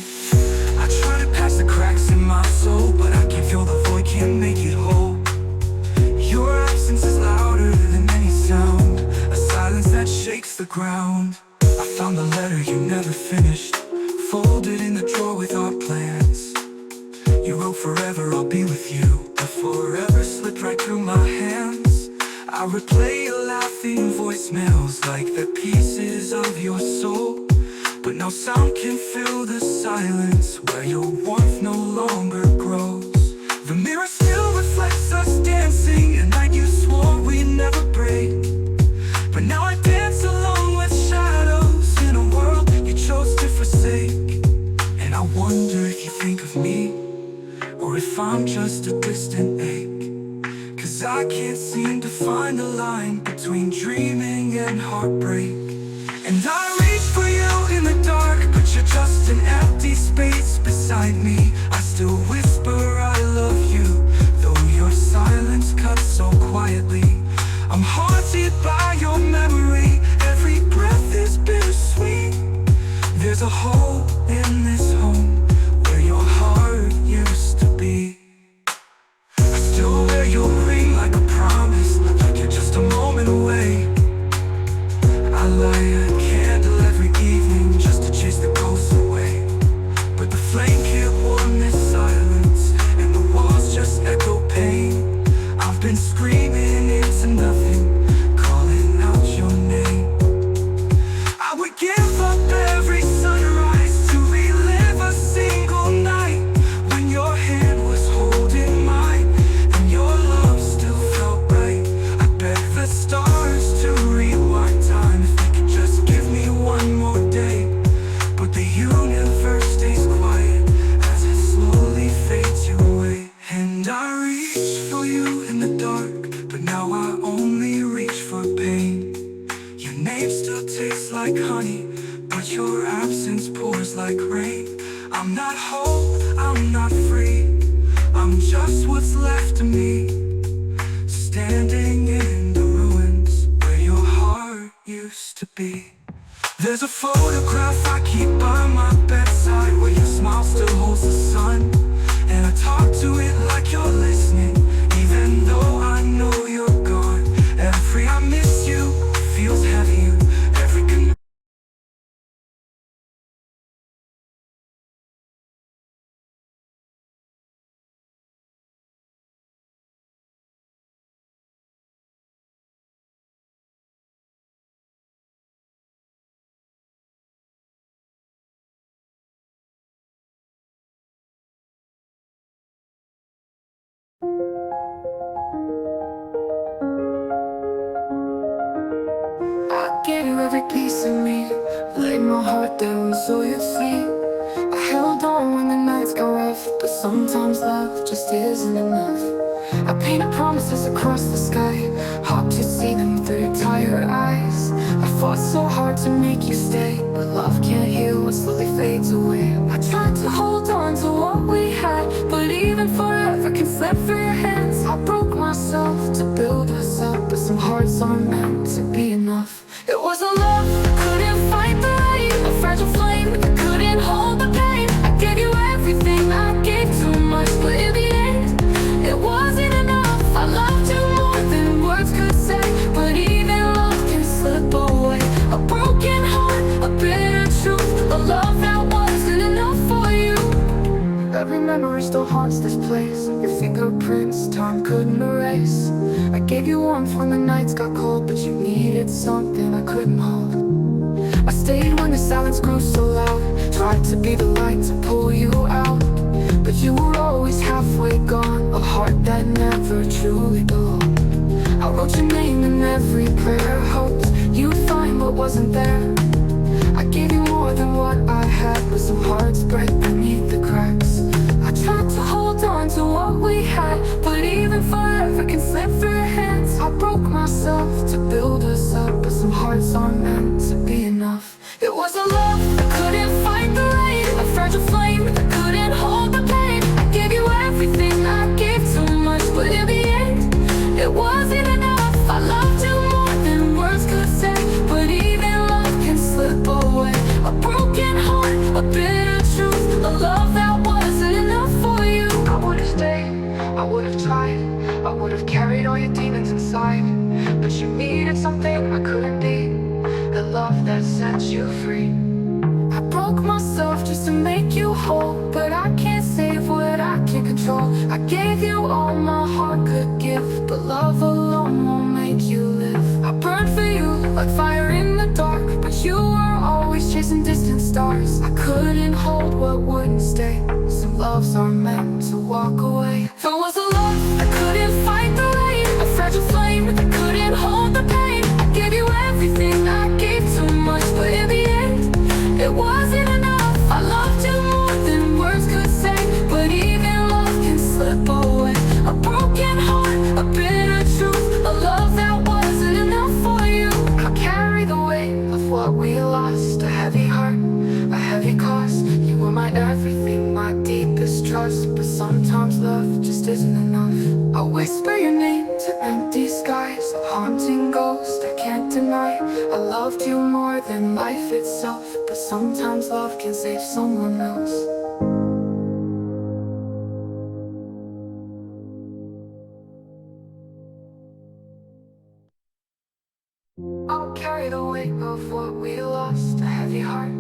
I try to patch the cracks in my soul, but I can feel the void, can't make it whole. Your absence is louder than any sound, a silence that shakes the ground. I found the letter you never finished, folded in the drawer with our plans. You wrote forever I'll be with you, but forever slipped right through my hands. I replay your laughing voicemails like the pieces of your soul, but no sound can fill the silence where your warmth no longer grows. The mirror still reflects us dancing, a night you swore we'd never break, but now I dance alone with shadows in a world you chose to forsake. And I wonder if you think of me, or if I'm just a distant ache, 'cause I can't seem to find the line between dreaming and heartbreak. And I just an empty space beside me. I still whisper I love you, though your silence cuts so quietly. I'm haunted by your memory, every breath is bittersweet. There's a hole in this home where your heart used to be. I still wear your ring like a promise, like you're just a moment away. I light a candle every evening just to chase the ghosts away. But the flame can't warm this silence, and the walls just echo pain. I've been screaming into nothing, calling out your name. I would give up every sunrise to relive a single night when your hand was holding mine and your love still felt right. I beg the stars to rewind time if they could just give me one more day. But the universe stays quiet as it slowly fades you away. And I reach for you in the dark, but now I only reach for pain. Your name still tastes like honey, but your absence pours like rain. I'm not whole, I'm not free, I'm just what's left of me, standing in the ruins where your heart used to be. There's a photograph I keep by my bedside where your smile still holds the sun, and I talk to it like you're listening, even though I know you're gone. Every I miss you feels heavy, every I gave you every piece of me, laid my heart down so you'd sleep. I held on when the nights got rough, but sometimes love just isn't enough. I painted promises across the sky, hoped you'd see them through your tired eyes. I fought so hard to make you stay, but love can't heal what slowly fades away. I tried to hold on to what we had, but even forever can slip through your hands. I broke myself to build us up, but some hearts aren't meant to be enough. It was a love that couldn't fight the rain, a fragile flame that couldn't hold the pain. I gave you everything, I gave too much, but in the end, it wasn't enough. I loved you more than words could say, but even love can slip away. A broken heart, a bitter truth, a love that wasn't enough for you. Every memory still haunts this place, your fingerprints time couldn't erase. I gave you warmth when the nights got cold, but you needed something I couldn't hold. I stayed when the silence grew so loud, tried to be the light to pull you out, but you were always halfway gone, a heart that never truly belonged. I wrote your name in every prayer, hoped you'd find what wasn't there. I gave you more than what I had, but some hearts break beneath the cracks. I tried to hold on to what we had, but even forever can slip through your hands. I broke myself to build us up, but some hearts aren't meant to be enough. It was a love that couldn't fight the rain, a fragile flame that couldn't hold the pain. I gave you everything, I gave too much, but in the end, it wasn't enough. I loved you more than words could say, but even love can slip away. A broken heart, a bitter truth, a love that wasn't enough for you. I would've stayed, I would've tried, I would've carried all your demons inside, but you needed something I couldn't be, the love that set you free. I broke myself just to make you whole, but I can't save what I can't control. I gave you all my heart could give, but love alone won't make you live. I burned for you like fire in the dark, but you were always chasing distant stars. I couldn't hold what wouldn't stay, some loves are meant to walk away. There was a love that couldn't fight the rain, a fragile flame that couldn't hold the pain. I gave you everything, I gave too much, but in the end, it wasn't enough. I loved you more than words could say, but even love can slip away. A broken heart, a bitter truth, a love that wasn't enough for you. I carry the weight of what we lost, a heavy heart, a heavy cost. my everything, my deepest trust. But sometimes love just isn't enough. I whisper your name to empty skies, a haunting ghost I can't deny. I loved you more than life itself, but sometimes love can save someone else. I'll carry the weight of what we lost, a heavy heart,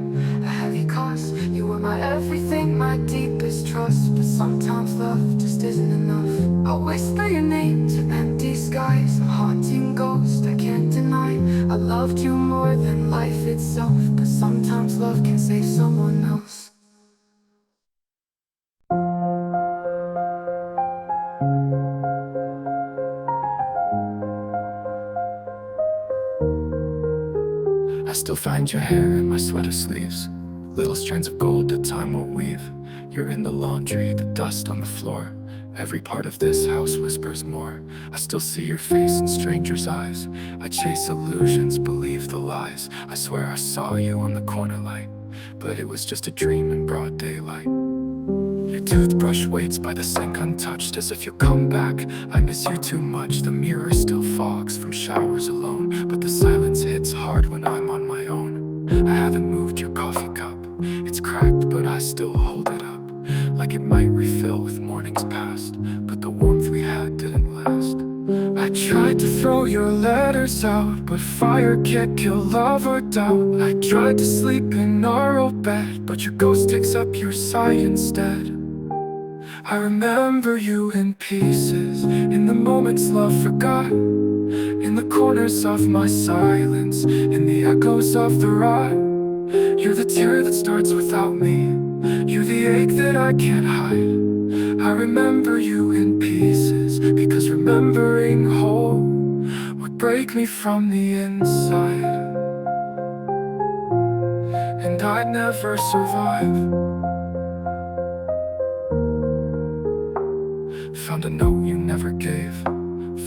a heavy cost. You were my everything, my deepest trust, but sometimes love just isn't enough. I'll whisper your name to empty skies, a haunting ghost I can't deny. I loved you more than life itself, but sometimes love can save someone else. I still find your hair in my sweater sleeves, little strands of gold that time won't weave. You're in the laundry, the dust on the floor. Every part of this house whispers more. I still see your face in strangers' eyes. I chase illusions, believe the lies. I swear I saw you on the corner light, but it was just a dream in broad daylight. Your toothbrush waits by the sink untouched, as if you'll come back. I miss you too much. The mirror still fogs from showers alone, but the silence hits hard when I'm on my own. I haven't moved your coffee cup. It's cracked, but I still hold it up, like it might refill with mornings past. But the warmth we had didn't last. I tried to throw your letters out, but fire can't kill love or doubt. I tried to sleep in our old bed, but your ghost takes up your sigh instead. I remember you in pieces, in the moments love forgot, in the corners of my silence, in the echoes of the rot. You're the tear that starts without me, you're the ache that I can't hide. I remember you in pieces, because remembering whole would break me from the inside, and I'd never survive. Found a note you never gave,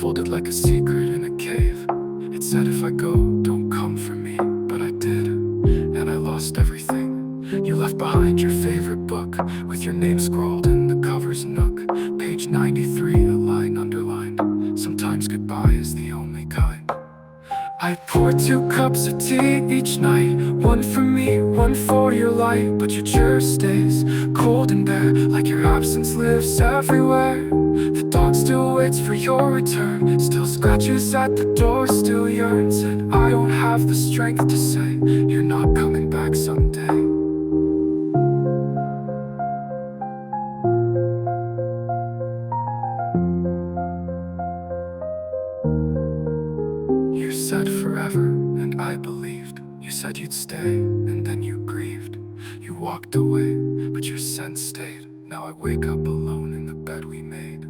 folded like a secret in a cave. It said if I go, don't come for me, but I did, and I lost everything. You left behind your favorite book, with your name scrawled in the cover's nook. Page 93, a line underlined. Sometimes goodbye is the only kind. I pour 2 cups of tea each night, one for me, one for your light. But your chair stays cold and bare, like your absence lives everywhere. The dog still waits for your return, still scratches at the door, still yearns. And I don't have the strength to say you're not coming back someday. You said forever, and I believed. You said you'd stay, and then you grieved. You walked away, but your scent stayed. Now I wake up alone in the bed we made.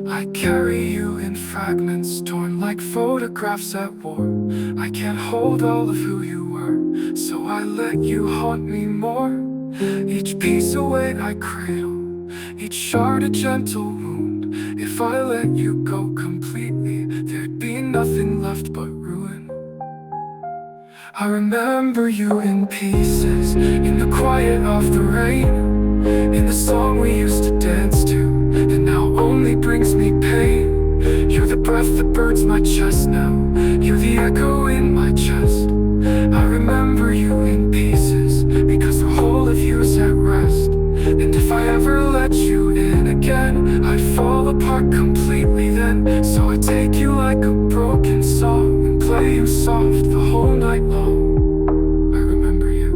I carry you in fragments, torn like photographs at war. I can't hold all of who you were, so I let you haunt me more. Each piece of weight I cradle, each shard a gentle wound. If I let you go completely, there'd be nothing left but ruin. I remember you in pieces, in the quiet of the rain, in the song we used to dance to, that now only brings me pain. You're the breath that burns my chest now, you're the echo in my chest. I remember you in pieces, because the whole of you's at rest. And if I ever let you in again, I'd fall apart completely then. So I take you like a broken song and play you soft the whole night long. I remember you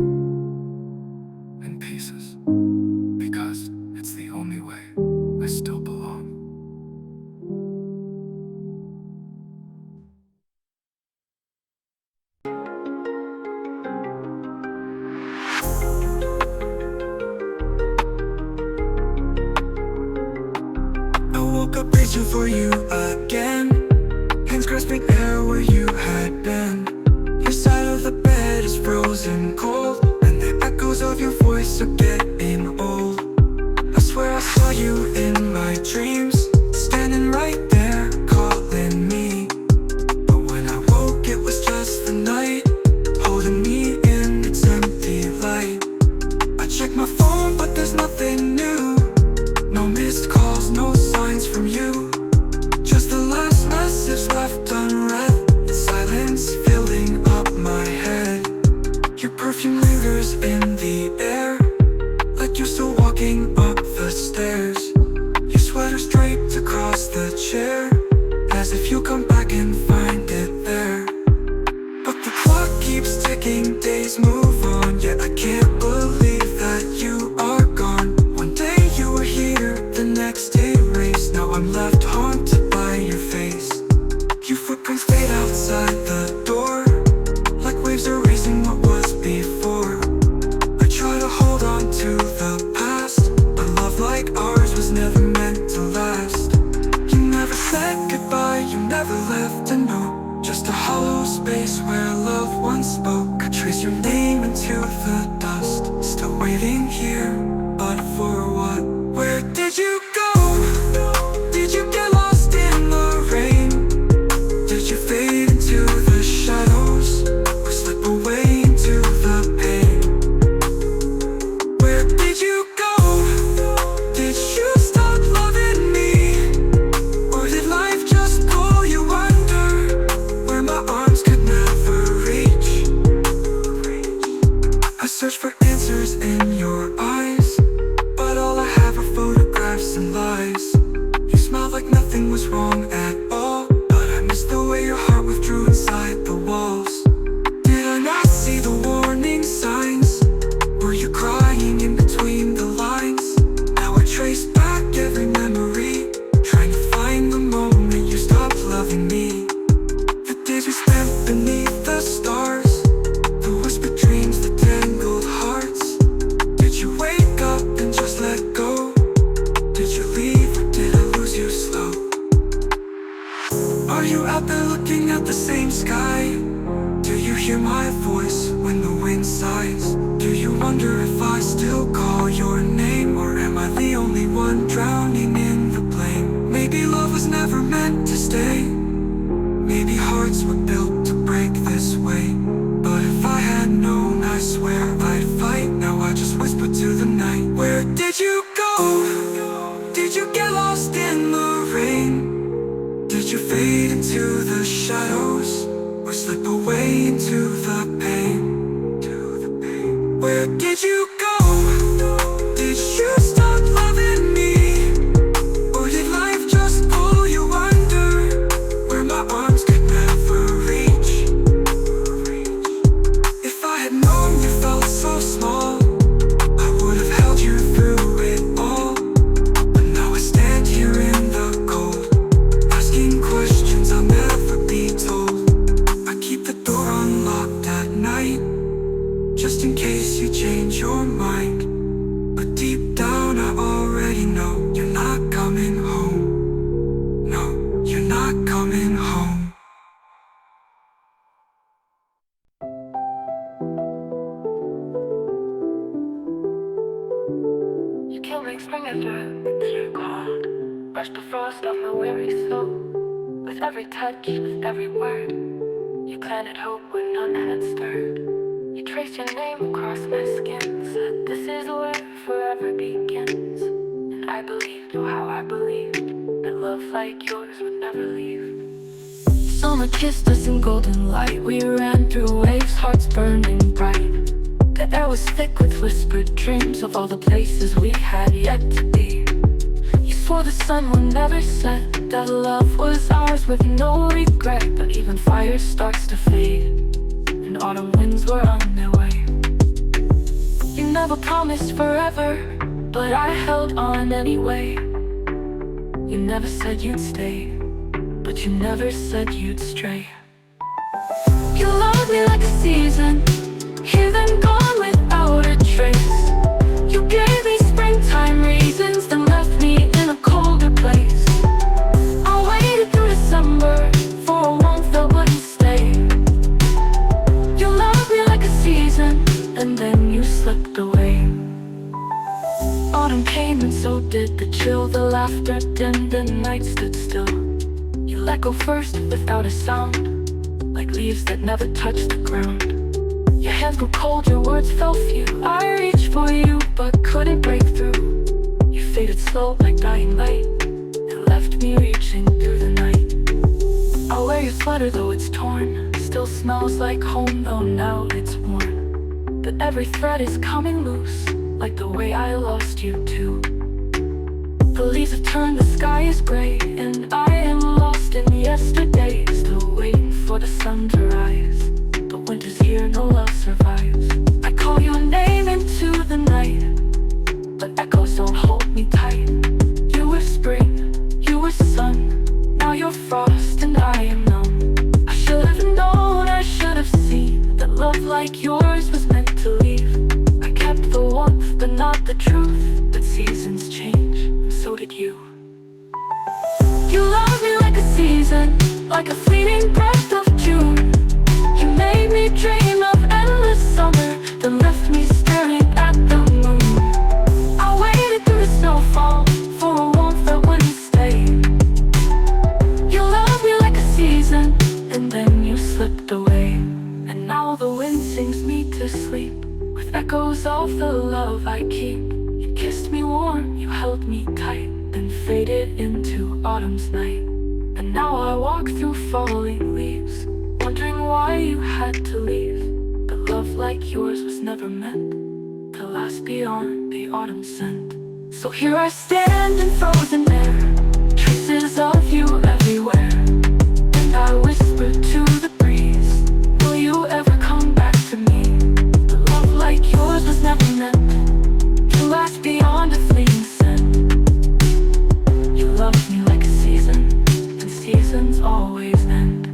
in pieces, because it's the only way I still belong. I woke up reaching for you again, hands grasping air where you had been. Your side of the bed is frozen cold, and the echoes of your voice are getting old. I swear I saw you in my dreams, standing right there calling me. But when I woke it was just the night, holding me in its empty light. I checked my fading days move on, yet I can't believe that you are gone. One day you were here, the next day erased. Now I'm left haunted by your face. Your footprints fade outside the door, like waves erasing what was before. I try to hold on to the past, but love like ours was never meant to last. You never said goodbye, you never left a note, just a hollow space where love once spoke. I trace your name into the dust, still waiting here, but for what? Where did you go? Did you get lost in the rain? Did you fade into the shadows, or slip away into the pain? Where did you go? Did you stop loving me? Or did life just pull you under, where my arms could never reach? I search for answers in your eyes, but all I have are photographs and lies. You smiled like nothing was wrong at all, but I miss the way your heart withdrew inside the walls. Did I not see the warning signs? Were you crying in between the lines? Now I trace back every memory, trying to find the moment you stopped loving me. The days we spent beneath the stars, the whispered dreams, the tangled hearts. Did you wake up and just let go? Did you leave or did I lose you slow? Are you out there looking at the same sky? Do you hear my voice when the wind sighs? Do you wonder if I still call your name, or am I the only one drowning in the blame? Maybe love was never meant to stay, maybe hearts were built to break this way. But if I had known, I swear I'd fight. Now I just whisper to the night. Where did you go? Did you get lost in the rain? Did you fade into the shadows, or slip away into the pain? Where did you go? Did you stop loving me? Or did life just pull you under, where my arms could never reach? If I had known you felt so small, I would have held you through it all. But now I stand here in the cold, asking questions I'll never be told. I keep the door unlocked at night, just in case you change your mind. But deep down I already know you're not coming home. No, you're not coming home. You can't make spring after you're gone. Brush the frost off my weary soul. With every touch, with every word, you planted hope when none had stirred. You traced your name across my skin, said this is where forever begins. And I believed, oh how I believed, that love like yours would never leave. Summer kissed us in golden light, we ran through waves, hearts burning bright. The air was thick with whispered dreams of all the places we had yet to be. You swore the sun would never set, that love was ours with no regret. But even fire starts to fade, and autumn winds were on their way. You never promised forever, but I held on anyway. You never said you'd stay, but you never said you'd stray. You loved me like a season, here then gone without a trace. You gave me springtime reasons, then left me in a colder place. I waited through December for a warmth that wouldn't stay. You loved me like a season, and then you slipped away. Autumn came and so did the chill, the laughter dimmed, the night stood still. You let go first without a sound, like leaves that never touched the ground. Your hands grew cold, your words fell few. I reached for you, but couldn't break through. You faded slow like dying light, and left me reaching through the night. I'll wear your sweater though it's torn, still smells like home though now it's worn. But every thread is coming loose, like the way I lost you too. The leaves have turned, the sky is gray, and I am lost in yesterday. Still waiting for the sun to rise, but winter's here, no love survives. I call your name into the night, but echoes don't hold me tight. You were spring, you were sun, now you're frost and I am numb. I should have known, I should have seen that love like yours was meant to leave. I kept the warmth, but not the truth. But seasons change, and so did you. You love me like a season, like a fleeting breath of June. You made me dream of endless summer, then left me staring at the moon. I waited through the snowfall for a warmth that wouldn't stay. You love me like a season, and then you slipped away. And now the wind sings me to sleep with echoes of the love I keep. You kissed me warm, you held me tight, then faded into autumn's night. And now I walk through falling leaves, wondering why you had to leave. But love like yours was never meant to last beyond the autumn scent. So here I stand in frozen air, traces of you everywhere. And I whisper to the breeze, will you ever come back to me? But love like yours was never meant to last beyond a fleeting scent. You loved me like a season, and seasons always end.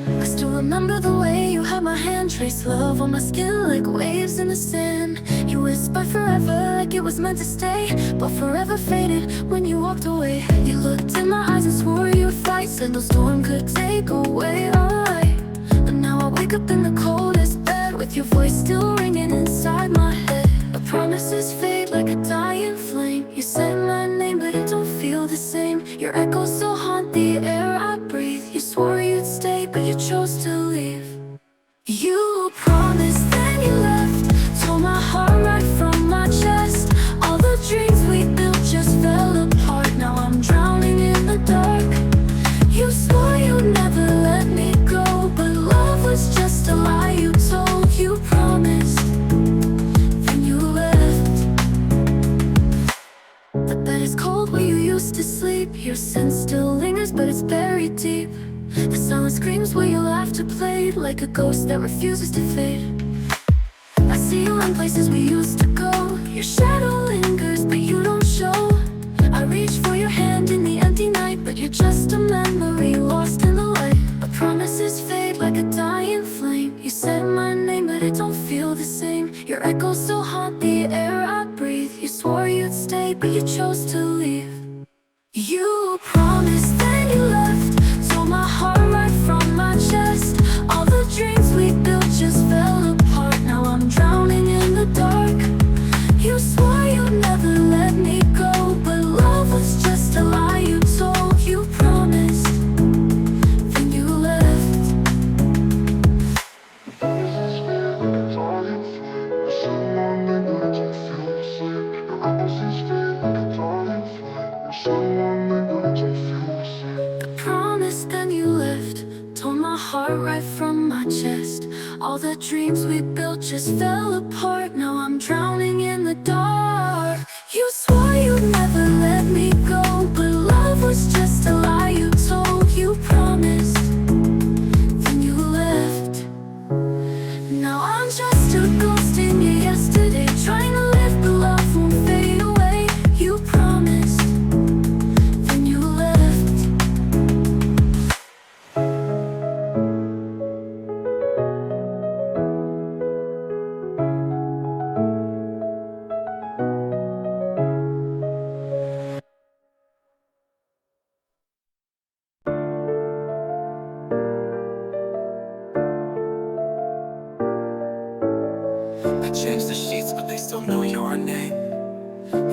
I still remember the way you had my hand, trace love on my skin like waves in the sand. You whispered forever like it was meant to stay, but forever faded when you walked away. You looked in my eyes and swore you would fight, said no storm could take away our light. But now I wake up in the coldest bed with your voice still ringing inside my head. The promises fade like a dying flame. You said my name but it don't feel the same. Your echoes still haunt the air I breathe. You swore you'd stay but you chose to leave. You promised then you left, tore my heart right from my chest. All the dreams we built just fell apart. Now I'm drowning in the dark. You swore you'd never let me go, but love was just a lie you told. You promised, then you left. The bed is cold where you used to sleep. Your scent still lingers but it's buried deep. The silent screams where your laughter played like a ghost that refuses to fade. I see you in places we used to go. Your shadow lingers but you don't show. I reach for your hand in the empty night, but you're just a memory lost in the light. But promises fade like a dying flame. You said my name but it don't feel the same. Your echoes still haunt the air I breathe. You swore you'd stay but you chose to leave. You promised then you left, tore my heart right from my chest. All the dreams we built just fell apart. Now I'm drowning in the dark. You swore you'd never let me go, but love was just a lie you told. You promised, then you left. The promise, then you left, tore my heart right from my chest. All the dreams we built just fell apart. Now I'm drowning in the dark. You swore you'd never let me go, but love was just a lie you told. You promised, then you left. Now I'm just a ghost in your yesterday, trying to live but love won't fade away. You promised, then you left. I changed the sheets, but they still know your name.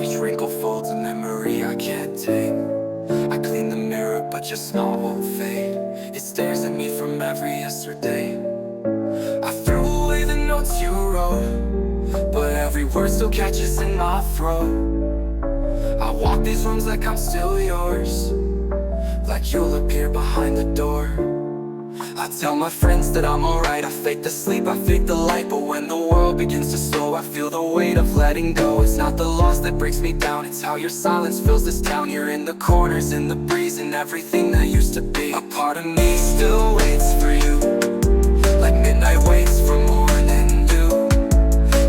Each wrinkle folds and I can't tame. I clean the mirror but your smile won't fade. It stares at me from every yesterday. I threw away the notes you wrote, but every word still catches in my throat. I walk these rooms like I'm still yours, like you'll appear behind the door. I tell my friends that I'm alright. I fake the sleep, I fake the light. But when the world begins to slow, I feel the weight of letting go. It's not the loss that breaks me down, it's how your silence fills this town. You're in the corners, in the breeze, and everything that used to be. A part of me still waits for you, like midnight waits for morning dew,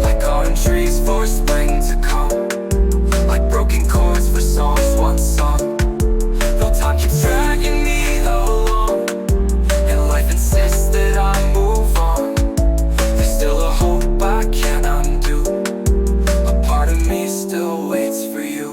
like autumn trees for spring to come, like broken chords for songs once sung. Though time keeps dragging me along, and life insists that I move on, there's still a hope I can't undo. A part of me still waits for you.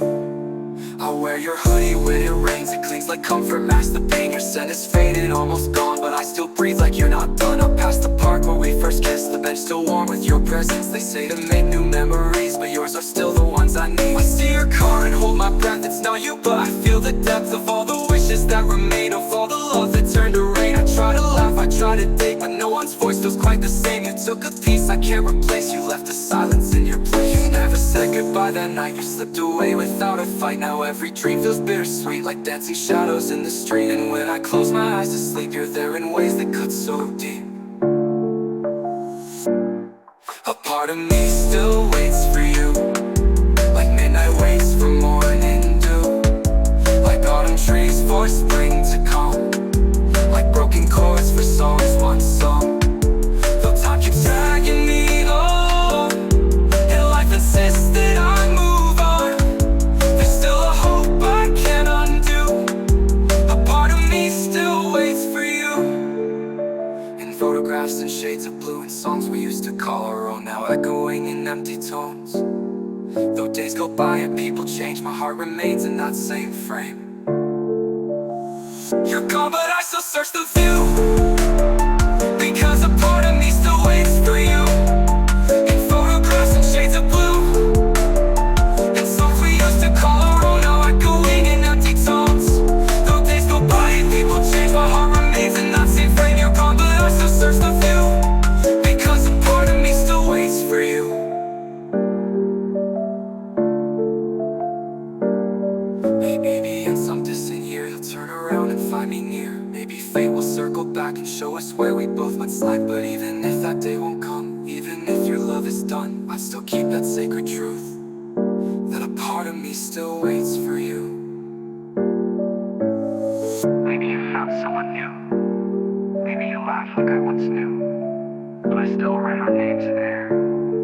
I wear your hoodie when it rains, it clings like comfort, masks the pain. Your scent is faded, almost gone, but I still breathe like you're not done. Up past the park where we first kissed, the bench still warm with your presence. They say to make new memories, but yours are still the ones I need. I see your car and hold my breath, it's not you, but I feel the depth of all the wishes that remain, of all the love that turned to rain. I try to laugh, I try to dig, but no one's voice feels quite the same. You took a piece I can't replace, you left the silence in your place. You never said goodbye that night, you slipped away without a fight. Now every dream feels bittersweet, like dancing shadows in the street. And when I close my eyes to sleep, you're there in ways that cut so deep. A part of me still waits for you, like midnight waits for morning dew, like autumn trees for spring to come, like broken chords for songs once sung. Though time keeps dragging me along, and life insists that I move on, there's still a hope I can't undo. A part of me still waits for you, in photographs and shades of blue, and songs we used to call our own, now echoing in empty tones. Though days go by and people change, my heart remains in that same frame. You're gone, but I still search the view, because a part of me still waits for you, in photographs and shades of blue, and songs we used to call our own, now echoing in empty tones. Though days go by and people change, my heart remains in that same frame. You're gone, but I still search the view, because a part of me still waits for you. Maybe in some distant year you'll turn around and find me near. Maybe fate will circle back and show us where we both went slide. But even if that day won't come, even if your love is done, I still keep that sacred truth, that a part of me still waits for you. Maybe you found someone new, maybe you laugh like I once knew, but I still write our names in air,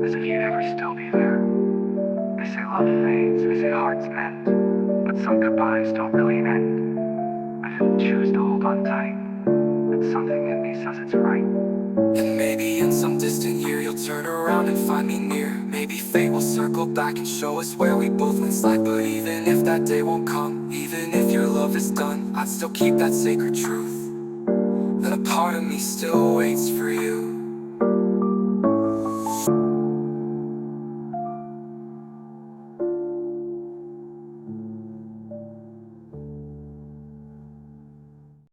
as if you'd ever still be there. They say love fades, they say hearts mend, but some goodbyes don't really end. I feel choose to hold on tight, and something in me says it's right. And maybe in some distant year you'll turn around and find me near. Maybe fate will circle back and show us where we both went slide. But even if that day won't come, even if your love is done, I'd still keep that sacred truth, that a part of me still waits for you.